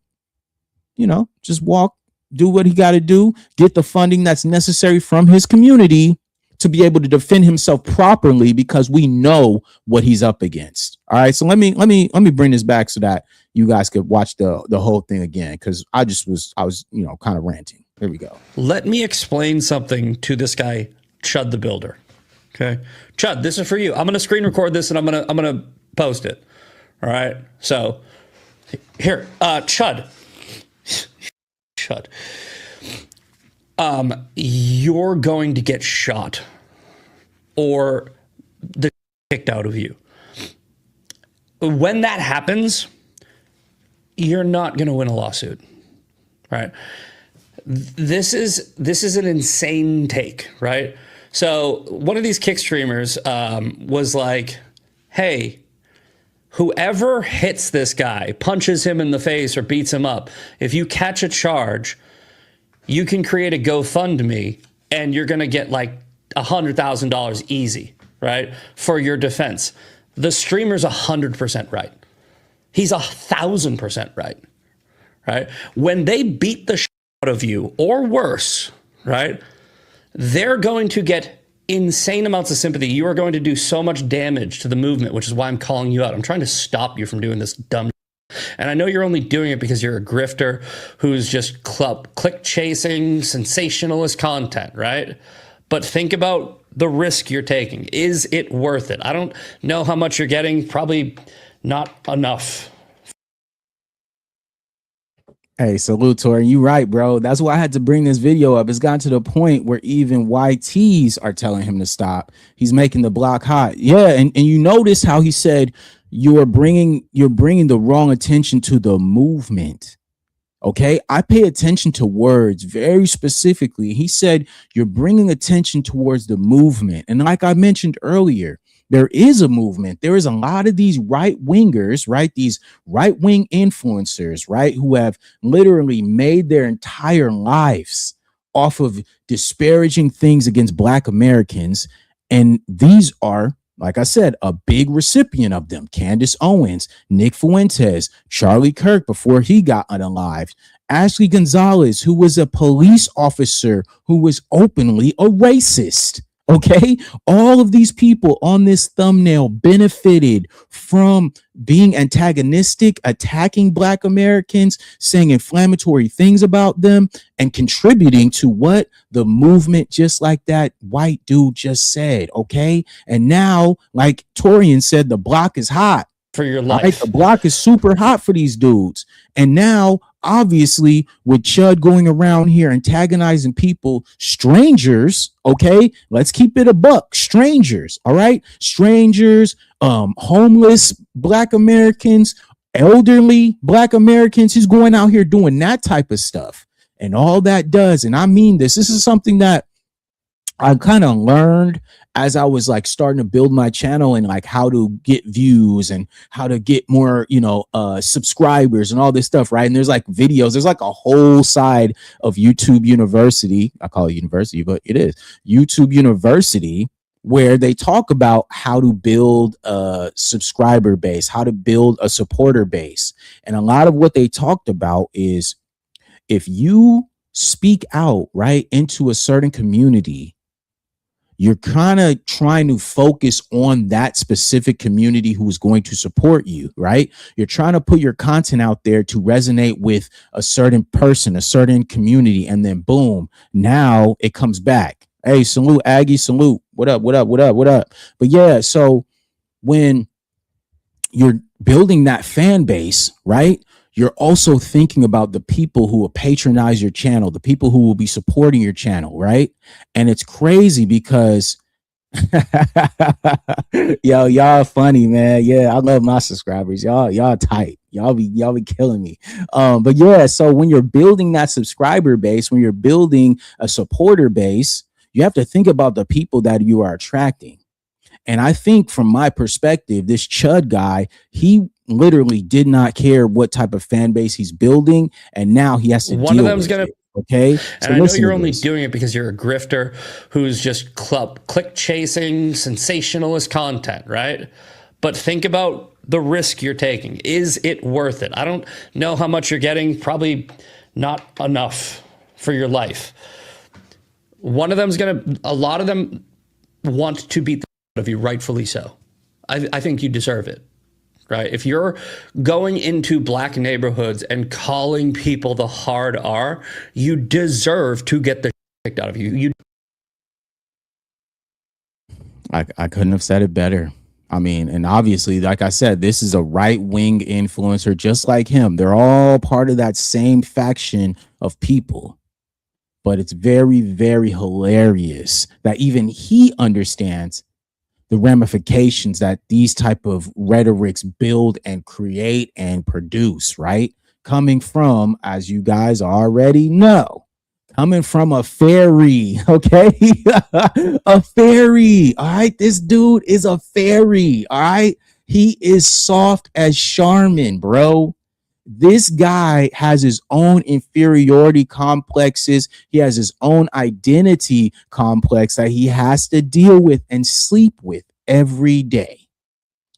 you know, just walk, do what he got to do, get the funding that's necessary from his community to be able to defend himself properly, because we know what he's up against. All right, so let me bring this back so that you guys could watch the whole thing again, because I was you know, kind of ranting. Here we go.
Let me explain something to this guy, Chud the Builder. Okay, Chud, this is for you. I'm gonna screen record this and I'm gonna post it. All right. So here, Chud. Chud. You're going to get shot or the kicked out of you. When that happens, you're not going to win a lawsuit, right? This is an insane take, right? So one of these kick streamers was like, hey, whoever hits this guy, punches him in the face or beats him up, if you catch a charge, you can create a GoFundMe and you're going to get like $100,000 easy, right? For your defense. The streamer's 100% right. He's 1,000% right, right? When they beat the shit out of you or worse, right? They're going to get insane amounts of sympathy. You are going to do so much damage to the movement, which is why I'm calling you out. I'm trying to stop you from doing this dumb shit. And I know you're only doing it because you're a grifter who's just click chasing sensationalist content, right? But think about the risk you're taking. Is it worth it? I don't know how much you're getting. Probably not enough.
Hey, salute, Tori. You right, bro. That's why I had to bring this video up. It's gotten to the point where even YTs are telling him to stop. He's making the block hot. Yeah, and you notice how he said you're bringing the wrong attention to the movement. Okay, I pay attention to words very specifically. He said you're bringing attention towards the movement. And like I mentioned earlier, there is a movement. There is a lot of these right wingers, right? These right wing influencers, right? Who have literally made their entire lives off of disparaging things against Black Americans. And these are, like I said, a big recipient of them. Candace Owens, Nick Fuentes, Charlie Kirk before he got unalived, Ashley Gonzalez, who was a police officer who was openly a racist. Okay, all of these people on this thumbnail benefited from being antagonistic, attacking Black Americans, saying inflammatory things about them, and contributing to what the movement, just like that white dude just said. Okay, and now, like Torian said, the block is hot
for your life.
Right? The block is super hot for these dudes, and now, obviously, with Chud going around here antagonizing people, strangers, okay, let's keep it a buck, strangers, all right, strangers, homeless Black Americans, elderly Black Americans, he's going out here doing that type of stuff. And all that does, and I mean this is something that I kind of learned as I was like starting to build my channel and like how to get views and how to get more, you know, subscribers and all this stuff, right? And there's like videos, there's like a whole side of YouTube University. I call it university, but it is YouTube University, where they talk about how to build a subscriber base, how to build a supporter base. And a lot of what they talked about is if you speak out, right, into a certain community, you're kind of trying to focus on that specific community who's going to support you, right? You're trying to put your content out there to resonate with a certain person, a certain community, and then boom, now it comes back. Hey, salute, Aggie, salute. What up, what up, what up, what up? But yeah, so when you're building that fan base, right, you're also thinking about the people who will patronize your channel, the people who will be supporting your channel, right? And it's crazy because yo, y'all funny, man. Yeah, I love my subscribers. Y'all tight. Y'all be killing me. But yeah, so when you're building that subscriber base, when you're building a supporter base, you have to think about the people that you are attracting. And I think from my perspective, this Chud guy, he literally did not care what type of fan base he's building, and now he has to
One
deal
of them's
with
gonna
it. Okay, so
and I know
listen
you're
to
only
this.
doing it because you're a grifter who's just click chasing sensationalist content, right? But think about the risk you're taking. Is it worth it? I don't know how much you're getting, probably not enough for your life. One of them's a lot of them want to beat the of you, rightfully so. I think you deserve it, right? If you're going into black neighborhoods and calling people the hard R, you deserve to get the kicked out of you.
I couldn't have said it better. I mean, and obviously, like I said, this is a right-wing influencer just like him. They're all part of that same faction of people. But it's very, very hilarious that even he understands the ramifications that these type of rhetorics build and create and produce, right? Coming from, as you guys already know, coming from a fairy, okay? A fairy, all right? This dude is a fairy, all right? He is soft as Charmin, bro. This guy has his own inferiority complexes. He has his own identity complex that he has to deal with and sleep with every day.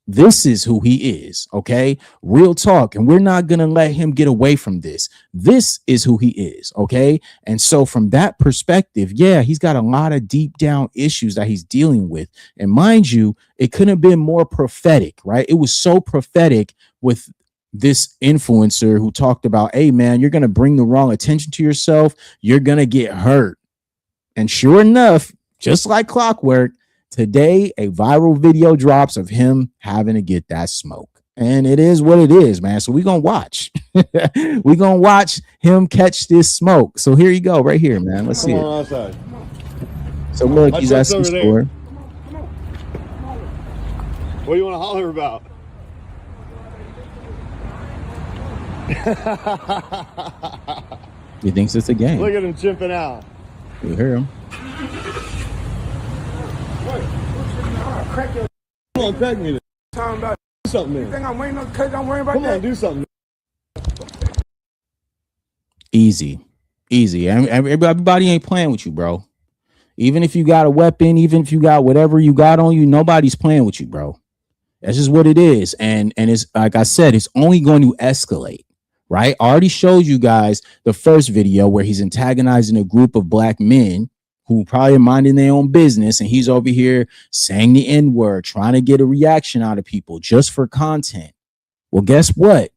This is who he is, okay? Real talk. And we're not going to let him get away from this. This is who he is, okay? And so from that perspective, yeah, he's got a lot of deep down issues that he's dealing with. And mind you, it couldn't have been more prophetic, right? It was so prophetic with this influencer who talked about, hey, man, you're going to bring the wrong attention to yourself. You're going to get hurt. And sure enough, just like clockwork, today a viral video drops of him having to get that smoke. And it is what it is, man. So we're going to watch. We're going to watch him catch this smoke. So here you go, right here, man. Let's see it.
Outside.
So look, he's at some store.
What do you want to holler about?
He thinks it's a game.
Look at him chimping out.
You hear him.
Come on, crack me this.
Talking about
Do something
you
then.
think I'm waiting on cause I'm worrying about
Come
that?
on, do something.
Easy. Everybody ain't playing with you, bro. Even if you got a weapon, even if you got whatever you got on you, nobody's playing with you, bro. That's just what it is. And it's like I said, it's only going to escalate, right? I already showed you guys the first video where he's antagonizing a group of black men who probably are minding their own business, and he's over here saying the N-word, trying to get a reaction out of people just for content. Well, guess what?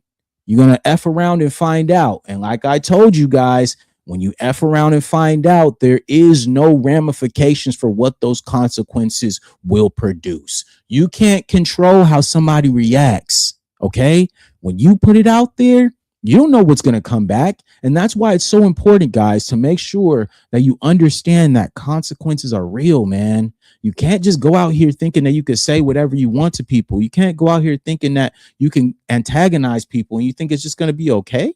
You're going to F around and find out. And like I told you guys, when you F around and find out, there is no ramifications for what those consequences will produce. You can't control how somebody reacts, okay? When you put it out there, you don't know what's going to come back. And that's why it's so important, guys, to make sure that you understand that consequences are real, man. You can't just go out here thinking that you can say whatever you want to people. You can't go out here thinking that you can antagonize people and you think it's just going to be okay.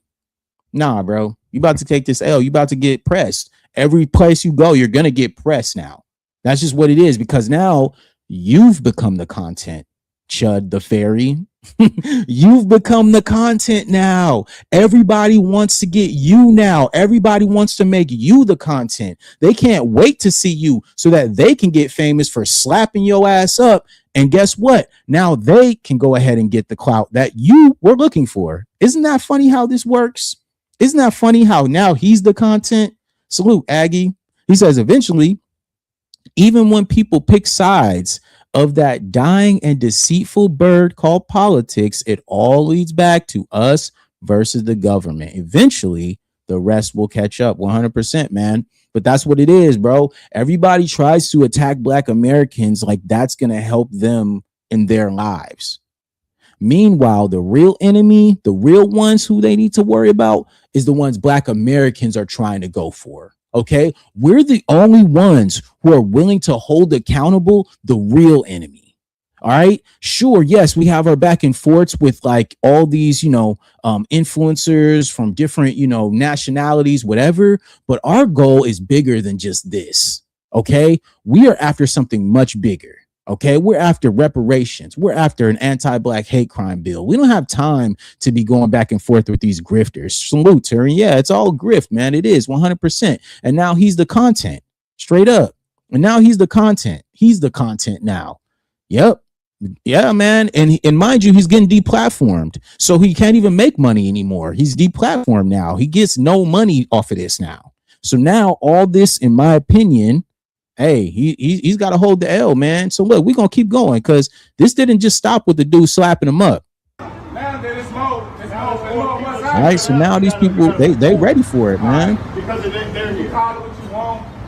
Nah, bro. You about to take this L. You about to get pressed. Every place you go, you're going to get pressed now. That's just what it is, because now you've become the content, Chud the Fairy. You've become the content now. Everybody wants to get you now. Everybody wants to make you the content. They can't wait to see you so that they can get famous for slapping your ass up. And guess what? Now they can go ahead and get the clout that you were looking for. Isn't that funny how this works? Isn't that funny how now he's the content? Salute, Aggie. He says eventually, even when people pick sides of that dying and deceitful bird called politics, it all leads back to us versus the government. Eventually, the rest will catch up 100%, man. But that's what it is, bro. Everybody tries to attack Black Americans like that's going to help them in their lives. Meanwhile, the real enemy, the real ones who they need to worry about is the ones Black Americans are trying to go for. Okay, we're the only ones who are willing to hold accountable the real enemy. All right, sure, yes, we have our back and forths with like all these, influencers from different, nationalities, whatever. But our goal is bigger than just this. Okay, we are after something much bigger. Okay, we're after reparations. We're after an anti-Black hate crime bill. We don't have time to be going back and forth with these grifters. Salute, Terry. Yeah, it's all grift, man. It is 100%. And now he's the content, straight up. And now he's the content. He's the content now. Yep. Yeah, man. And mind you, he's getting deplatformed. So he can't even make money anymore. He's deplatformed now. He gets no money off of this now. So now all this, in my opinion, hey, he's got to hold the L, man. So look, we're going to keep going because this didn't just stop with the dude slapping him up. All right, so now these people, they ready for it, man.
Because of their here.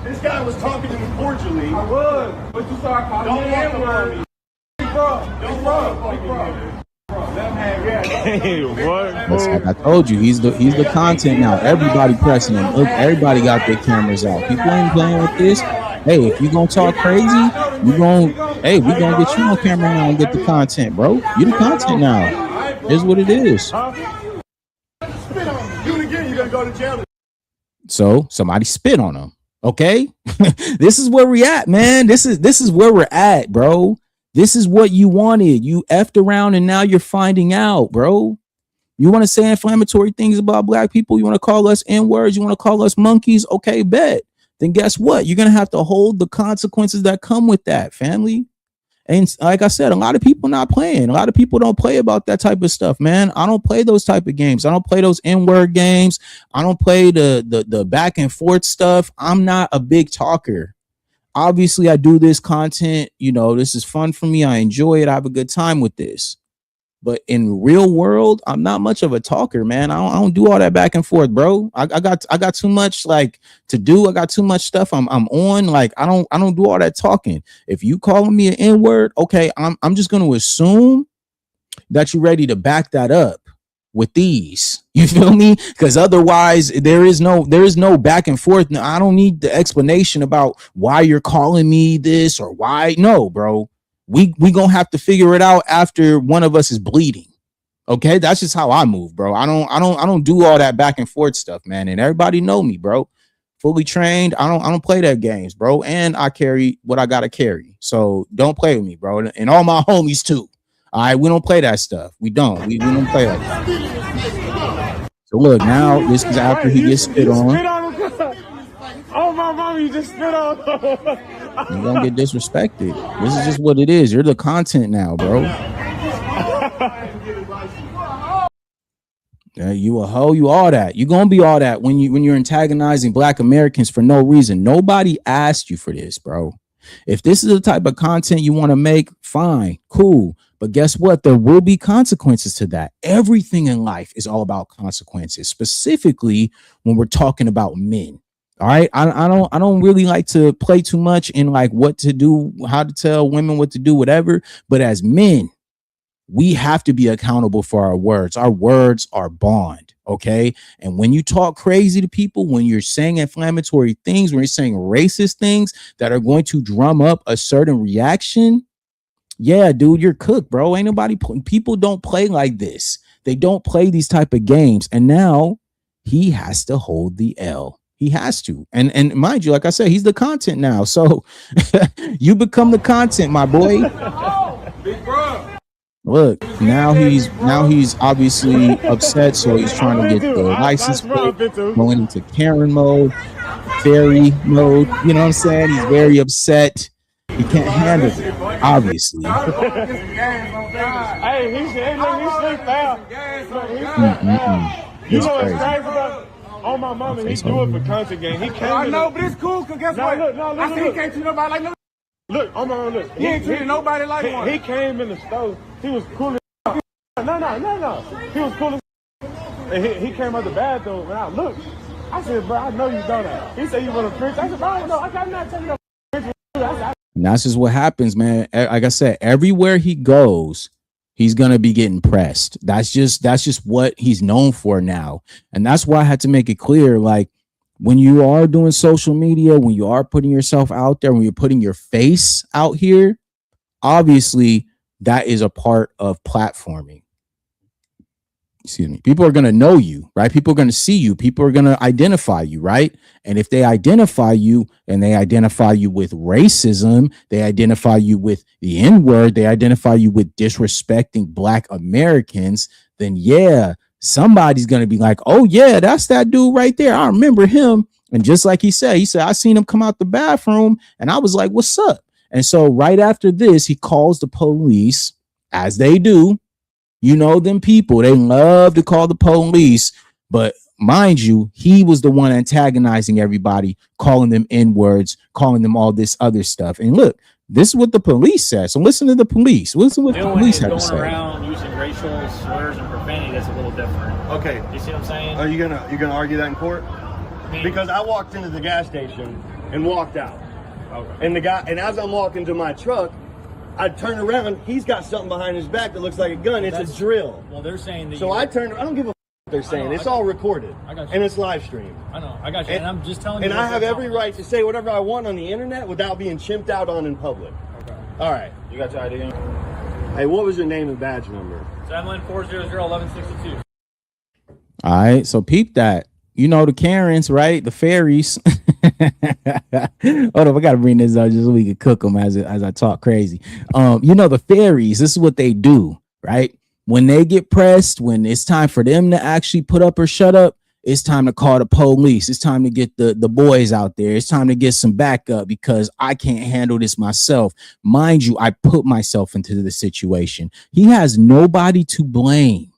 This guy was talking to me cordially. I was, but you started calling me the N-word.
Like I told you, he's the content now. Everybody pressing him. Look, everybody got their cameras out. People ain't playing with this. Hey, if you gonna talk crazy, we gonna get you on camera now and get the content, bro. You the content now. Here's what it is.
Spit on him. Do it again, you're gonna go to jail.
So somebody spit on him. Okay, this is where we at, man. This is where we're at, bro. This is what you wanted. You effed around and now you're finding out, bro. You want to say inflammatory things about Black people? You want to call us N-words? You want to call us monkeys? Okay, bet. Then guess what? You're going to have to hold the consequences that come with that, family. And like I said, a lot of people not playing. A lot of people don't play about that type of stuff, man. I don't play those type of games. I don't play those N-word games. I don't play the back and forth stuff. I'm not a big talker. Obviously, I do this content. This is fun for me. I enjoy it. I have a good time with this. But in the real world, I'm not much of a talker, man. I don't do all that back and forth, bro. I got too much like to do. I got too much stuff I'm on. Like I don't do all that talking. If you calling me an N-word, okay, I'm just going to assume that you're ready to back that up with these. You feel me? Because otherwise there is no back and forth. Now, I don't need the explanation about why you're calling me this or why. No, bro. We gonna have to figure it out after one of us is bleeding. Okay, that's just how I move, bro. I don't do all that back and forth stuff, man. And everybody know me, bro. Fully trained. I don't play that games, bro. And I carry what I gotta carry. So don't play with me, bro. And all my homies too. All right, we don't play that stuff. We don't. We don't play like that. So look, now this is after he gets spit on.
Oh my mom, you just spit on.
You're gonna get disrespected. This is just what it is. You're the content now, bro. Yeah, you a hoe, you all that. You're gonna be all that when you're antagonizing Black Americans for no reason. Nobody asked you for this, bro. If this is the type of content you want to make, fine, cool. But guess what? There will be consequences to that. Everything in life is all about consequences, specifically when we're talking about men. All right. I don't really like to play too much in like what to do, how to tell women what to do, whatever. But as men, we have to be accountable for our words. Our words are bond. OK. And when you talk crazy to people, when you're saying inflammatory things, when you're saying racist things that are going to drum up a certain reaction. Yeah, dude, you're cooked, bro. Ain't nobody. People don't play like this. They don't play these type of games. And now he has to hold the L. He has to. And mind you, like I said, he's the content now. So you become the content, my boy. Look, now he's obviously upset. So he's trying to get the license plate, going into Karen mode, fairy mode. You know what I'm saying? He's very upset. He can't handle it, obviously.
You
It's
know what's
crazy.
crazy about? On my mama, he do it for content game. He came.
I know, but it's cool, because guess what? I said he can't treat nobody like no.
Look, on my mama, look.
He ain't treating nobody like one.
He came in the store. He was cool as No. He was cool as and he came out the bathroom, and I looked. I said, bro, I know you done that. He said, you want to preach? I said, bro, I don't know. I'm not telling you no.
And that's just what happens, man. Like I said, everywhere he goes, he's gonna be getting pressed. That's just what he's known for now. And that's why I had to make it clear, like, when you are doing social media, when you are putting yourself out there, when you're putting your face out here, obviously that is a part of platforming. Excuse me. People are going to know you, right? People are going to see you. People are going to identify you, right? And if they identify you and they identify you with racism, they identify you with the N-word, they identify you with disrespecting Black Americans, then yeah, somebody's going to be like, oh yeah, that's that dude right there. I remember him. And just like he said, I seen him come out the bathroom and I was like, what's up? And so right after this, he calls the police, as they do. You know, them people, they love to call the police, but mind you, he was the one antagonizing everybody, calling them N-words, calling them all this other stuff. And look, this is what the police said. So listen to the police. Listen to what the police had to say.
Going around using racial slurs and profanity, that's a little different.
Okay.
You see what I'm saying?
Are you gonna argue that in court? Because I walked into the gas station and walked out.
Okay.
And as I'm walking to my truck, I turn around, he's got something behind his back that looks like a gun. It's a drill.
Well, they're saying that.
So I don't give a what they're saying. It's all recorded.
I got you.
And it's live streamed.
I know. I got you. And I'm just telling you.
And I have every right to say whatever I want on the internet without being chimped out on in public.
Okay.
All right.
You got your ID?
Hey, what was your name and badge number?
714001162.
All right. So peep that. You know, the Karens, right? The fairies. Hold up, I gotta bring this up just so we can cook them as I talk crazy. You know, the fairies, this is what they do, right? When they get pressed, when it's time for them to actually put up or shut up, it's time to call the police. It's time to get the boys out there. It's time to get some backup because I can't handle this myself. Mind you, I put myself into the situation. He has nobody to blame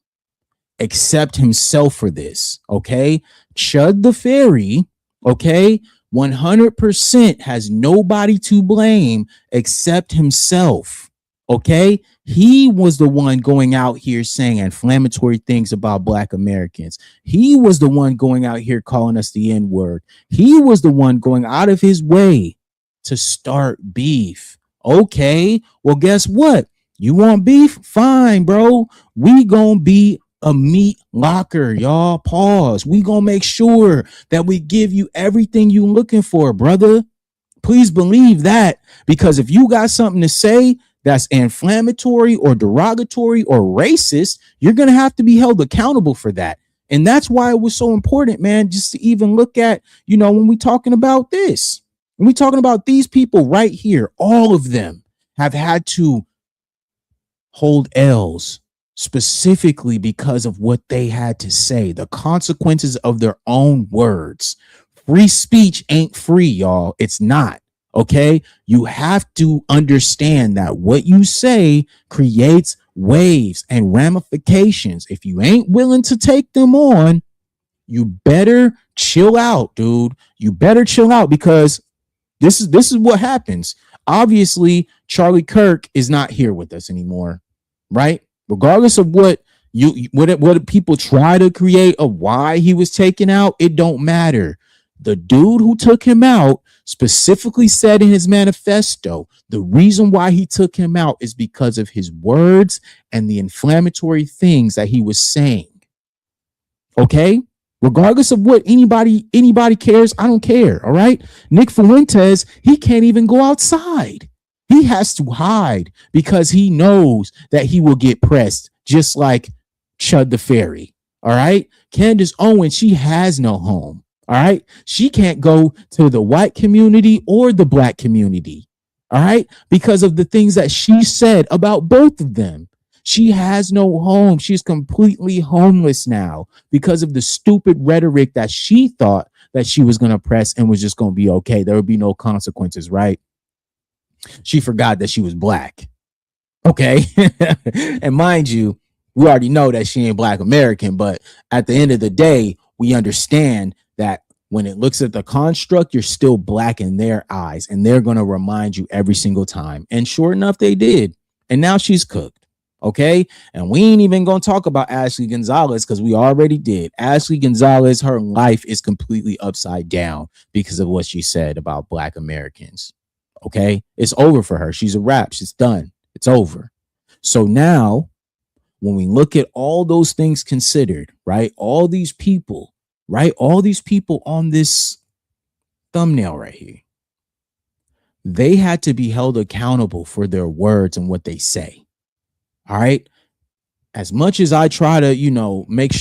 except himself for this, okay? Chud the Fairy, okay, 100% has nobody to blame except himself, okay? He was the one going out here saying inflammatory things about Black Americans. He was the one going out here calling us the N-word. He was the one going out of his way to start beef. Okay, well, guess what? You want beef? Fine, bro. We gonna be a meat locker, y'all. Pause. We gonna make sure that we give you everything you looking for, brother. Please believe that, because if you got something to say that's inflammatory or derogatory or racist, you're gonna have to be held accountable for that. And that's why it was so important, man, just to even look at, you know, when we talking about this, when we talking about these people right here, all of them have had to hold L's specifically because of what they had to say, the consequences of their own words. Free speech ain't free, y'all. It's not. Okay. You have to understand that what you say creates waves and ramifications. If you ain't willing to take them on, you better chill out, dude. You better chill out, because this is what happens. Obviously, Charlie Kirk is not here with us anymore, right? Regardless of what people try to create of why he was taken out, it don't matter. The dude who took him out specifically said in his manifesto, the reason why he took him out is because of his words and the inflammatory things that he was saying. Okay? Regardless of what anybody cares, I don't care. All right? Nick Fuentes, he can't even go outside. He has to hide because he knows that he will get pressed, just like Chud the Fairy. All right. Candace Owens, she has no home. All right. She can't go to the white community or the Black community. All right. Because of the things that she said about both of them. She has no home. She's completely homeless now because of the stupid rhetoric that she thought that she was going to press and was just going to be okay. There would be no consequences, right? She forgot that she was Black. Okay. And mind you, We already know that she ain't Black American, but at the end of the day, we understand that when it looks at the construct, you're still Black in their eyes, and they're going to remind you every single time. And sure enough, they did. And now she's cooked. Okay. And we ain't even going to talk about Ashley Gonzalez because we already did. Ashley Gonzalez, her life is completely upside down because of what she said about Black Americans. Okay. It's over for her. She's a wrap. She's done. It's over. So now, when we look at all those things considered, right? All these people, right? All these people on this thumbnail right here, they had to be held accountable for their words and what they say. All right. As much as I try to, you know, make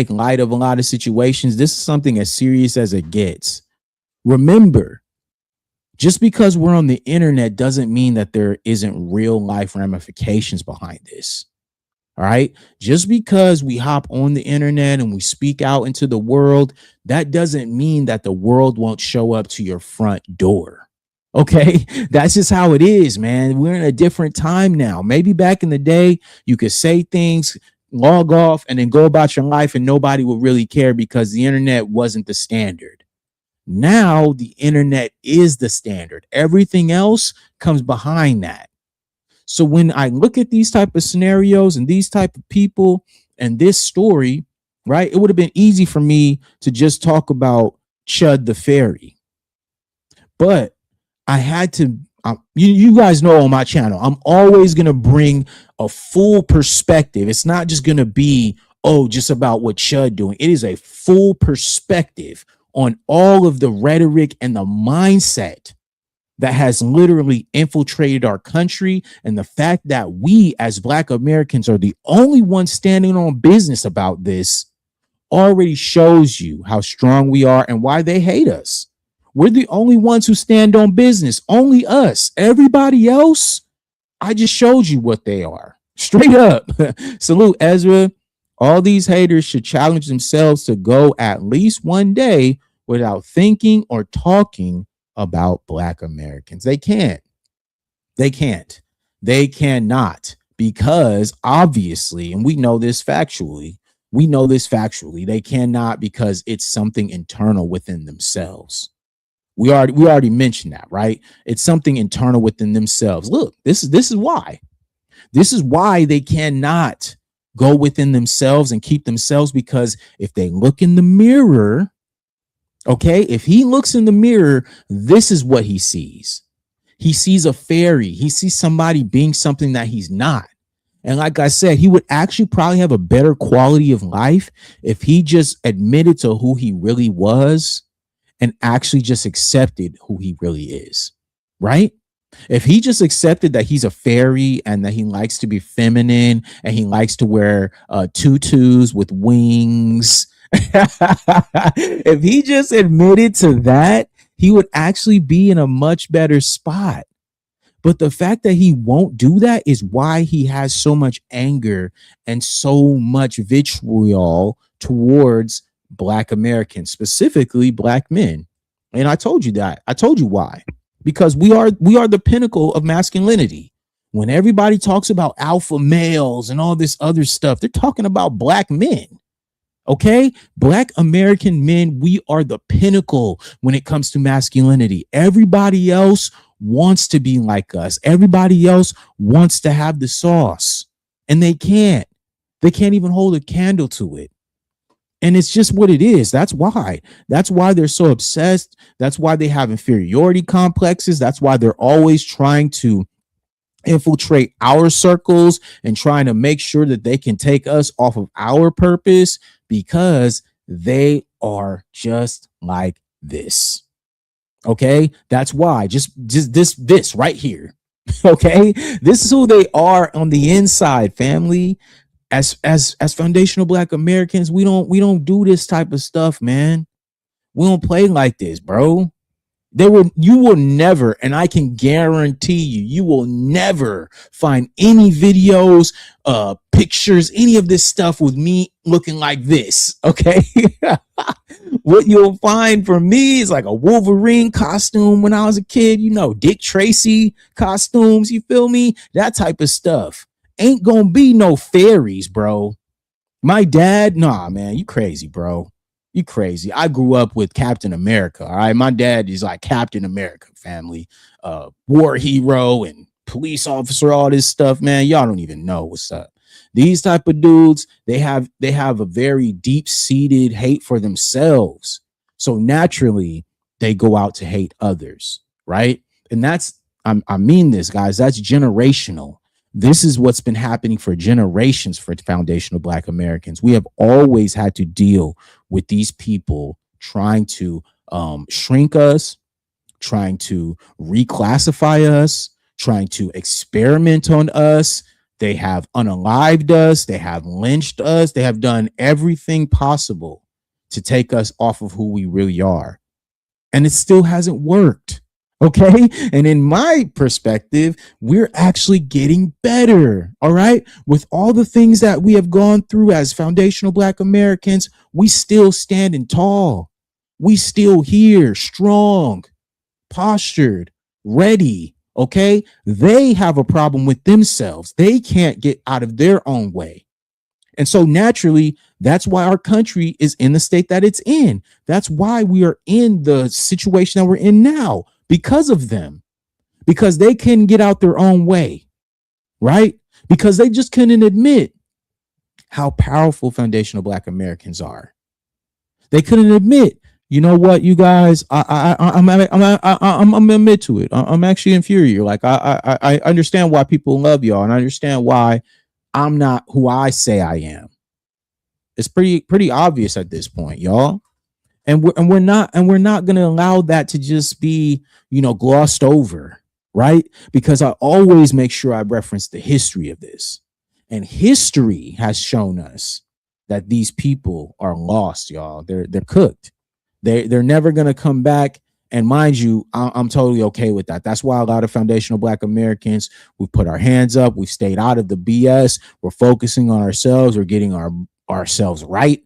light of a lot of situations, this is something as serious as it gets. Remember, just because we're on the internet doesn't mean that there isn't real life ramifications behind this. All right. Just because we hop on the internet and we speak out into the world, that doesn't mean that the world won't show up to your front door. Okay. That's just how it is, man. We're in a different time now. Maybe back in the day, you could say things, log off, and then go about your life and nobody would really care because the internet wasn't the standard. Now the internet is the standard. Everything else comes behind that. So when I look at these type of scenarios and these type of people and this story, right, it would have been easy for me to just talk about Chud the Fairy. But I had to, you guys know on my channel, I'm always going to bring a full perspective. It's not just going to be, just about what Chud doing. It is a full perspective on all of the rhetoric and the mindset that has literally infiltrated our country, and the fact that we as Black Americans are the only ones standing on business about this already shows you how strong we are and why they hate us. We're the only ones who stand on business. Only us. Everybody else, I just showed you what they are. Straight up. Salute, Ezra. All these haters should challenge themselves to go at least one day without thinking or talking about Black Americans. They can't. They can't. They cannot, because obviously, and we know this factually, they cannot, because it's something internal within themselves. We already mentioned that, right? It's something internal within themselves. Look, this is why. This is why they cannot go within themselves and keep themselves, because if they look in the mirror, okay, if he looks in the mirror, this is what he sees. He sees a fairy. He sees somebody being something that he's not. And like I said, he would actually probably have a better quality of life if he just admitted to who he really was and actually just accepted who he really is, right? If he just accepted that he's a fairy and that he likes to be feminine and he likes to wear tutus with wings, if he just admitted to that, he would actually be in a much better spot. But the fact that he won't do that is why he has so much anger and so much vitriol towards Black Americans, specifically Black men. And I told you that. I told you why. Because we are the pinnacle of masculinity. When everybody talks about alpha males and all this other stuff, they're talking about Black men. Okay, Black American men, we are the pinnacle when it comes to masculinity. Everybody else wants to be like us. Everybody else wants to have the sauce, and they can't. They can't even hold a candle to it. And it's just what it is. That's why they're so obsessed. That's why they have inferiority complexes. That's why they're always trying to infiltrate our circles and trying to make sure that they can take us off of our purpose, because they are just like this. Okay, that's why. Just this right here. Okay, this is who they are on the inside, family. As foundational Black Americans, we don't do this type of stuff, man. We don't play like this, bro. You will never, and I can guarantee you will never find any videos, pictures, any of this stuff with me looking like this. Okay. What you'll find from me is like a Wolverine costume when I was a kid, Dick Tracy costumes, you feel me? That type of stuff. ain't gonna be no fairies, bro. My dad, nah, man, you crazy, bro. You crazy. I grew up with Captain America. All right. My dad is like Captain America family, war hero and police officer, all this stuff, man. Y'all don't even know what's up. These type of dudes, they have a very deep-seated hate for themselves. So naturally, they go out to hate others, right? And that's, I mean this, guys, that's generational. This is what's been happening for generations for foundational Black Americans. We have always had to deal with these people trying to shrink us, trying to reclassify us, trying to experiment on us. They have unalived us. They have lynched us. They have done everything possible to take us off of who we really are. And it still hasn't worked. Okay. And in my perspective, we're actually getting better. All right. With all the things that we have gone through as foundational Black Americans, we still standing tall. We still here, strong, postured, ready. Okay. They have a problem with themselves. They can't get out of their own way. And so naturally, that's why our country is in the state that it's in. That's why we are in the situation that we're in now. Because of them, because they couldn't get out their own way, right? Because they just couldn't admit how powerful foundational Black Americans are. They couldn't admit, you know what, you guys, I'm admit to it. I'm actually inferior. Like I understand why people love y'all, and I understand why I'm not who I say I am. It's pretty obvious at this point, y'all. And we're not going to allow that to just be, glossed over, right? Because I always make sure I reference the history of this. And history has shown us that these people are lost, y'all. They're cooked. They're never going to come back. And mind you, I'm totally okay with that. That's why a lot of foundational Black Americans, we put our hands up. We've stayed out of the BS. We're focusing on ourselves. We're getting ourselves right.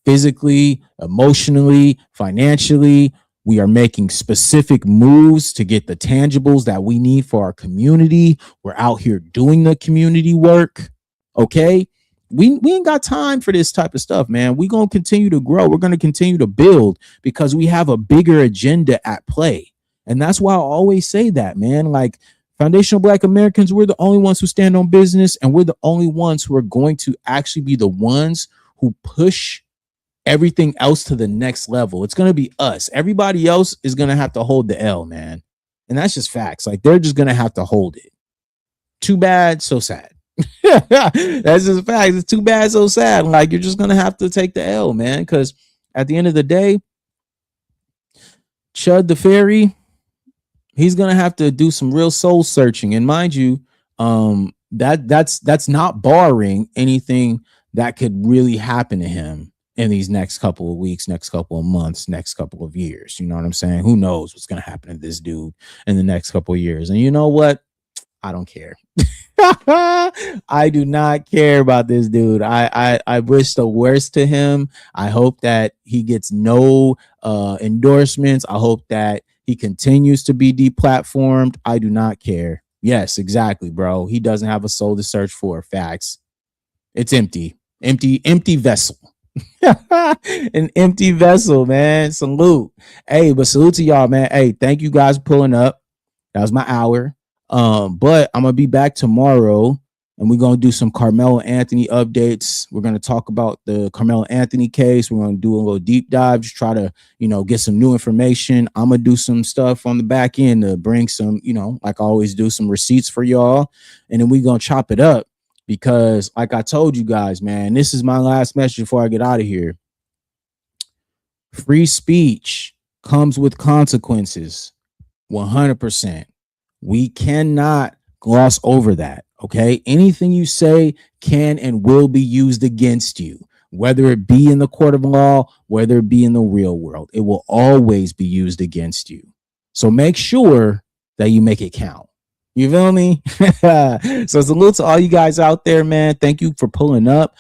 Physically, emotionally, financially, we are making specific moves to get the tangibles that we need for our community. We're out here doing the community work. Okay. We ain't got time for this type of stuff, man. We're going to continue to grow. We're going to continue to build because we have a bigger agenda at play. And that's why I always say that, man. Like foundational Black Americans, we're the only ones who stand on business, and we're the only ones who are going to actually be the ones who push everything else to the next level. It's going to be us. Everybody else is going to have to hold the L, man. And that's just facts. Like they're just going to have to hold it. Too bad, so sad. That's just facts. It's too bad, so sad. Like you're just going to have to take the L, man. Because at the end of the day, Chud the Fairy, he's going to have to do some real soul searching. And mind you, that's not barring anything that could really happen to him in these next couple of weeks, next couple of months, next couple of years. You know what I'm saying? Who knows what's going to happen to this dude in the next couple of years? And you know what? I don't care. I do not care about this dude. I wish the worst to him. I hope that he gets no endorsements. I hope that he continues to be deplatformed. I do not care. Yes, exactly, bro. He doesn't have a soul to search for. Facts. It's empty vessel. An empty vessel, man. Salute. Hey, but salute to y'all, man. Hey, thank you guys for pulling up. That was my hour. But I'm gonna be back tomorrow, and we're gonna do some Carmelo Anthony updates. We're gonna talk about the Carmelo Anthony case. We're gonna do a little deep dive, just try to, get some new information. I'm gonna do some stuff on the back end to bring some, like I always do, some receipts for y'all, and then we're gonna chop it up. Because like I told you guys, man, this is my last message before I get out of here. Free speech comes with consequences. 100%. We cannot gloss over that. Okay. Anything you say can and will be used against you, whether it be in the court of law, whether it be in the real world. It will always be used against you. So make sure that you make it count. You feel me? So salute to all you guys out there, man. Thank you for pulling up.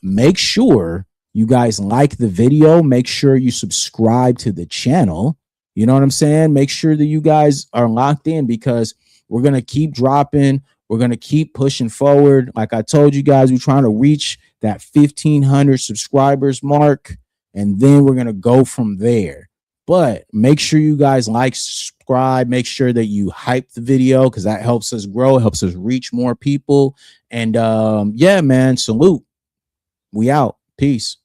Make sure you guys like the video. Make sure you subscribe to the channel. You know what I'm saying? Make sure that you guys are locked in because we're going to keep dropping We're going to keep pushing forward. Like I told you guys, we're trying to reach that 1,500 subscribers mark, and then we're going to go from there. But make sure you guys like, subscribe, make sure that you hype the video, because that helps us grow, helps us reach more people. And yeah, man, salute. We out. Peace.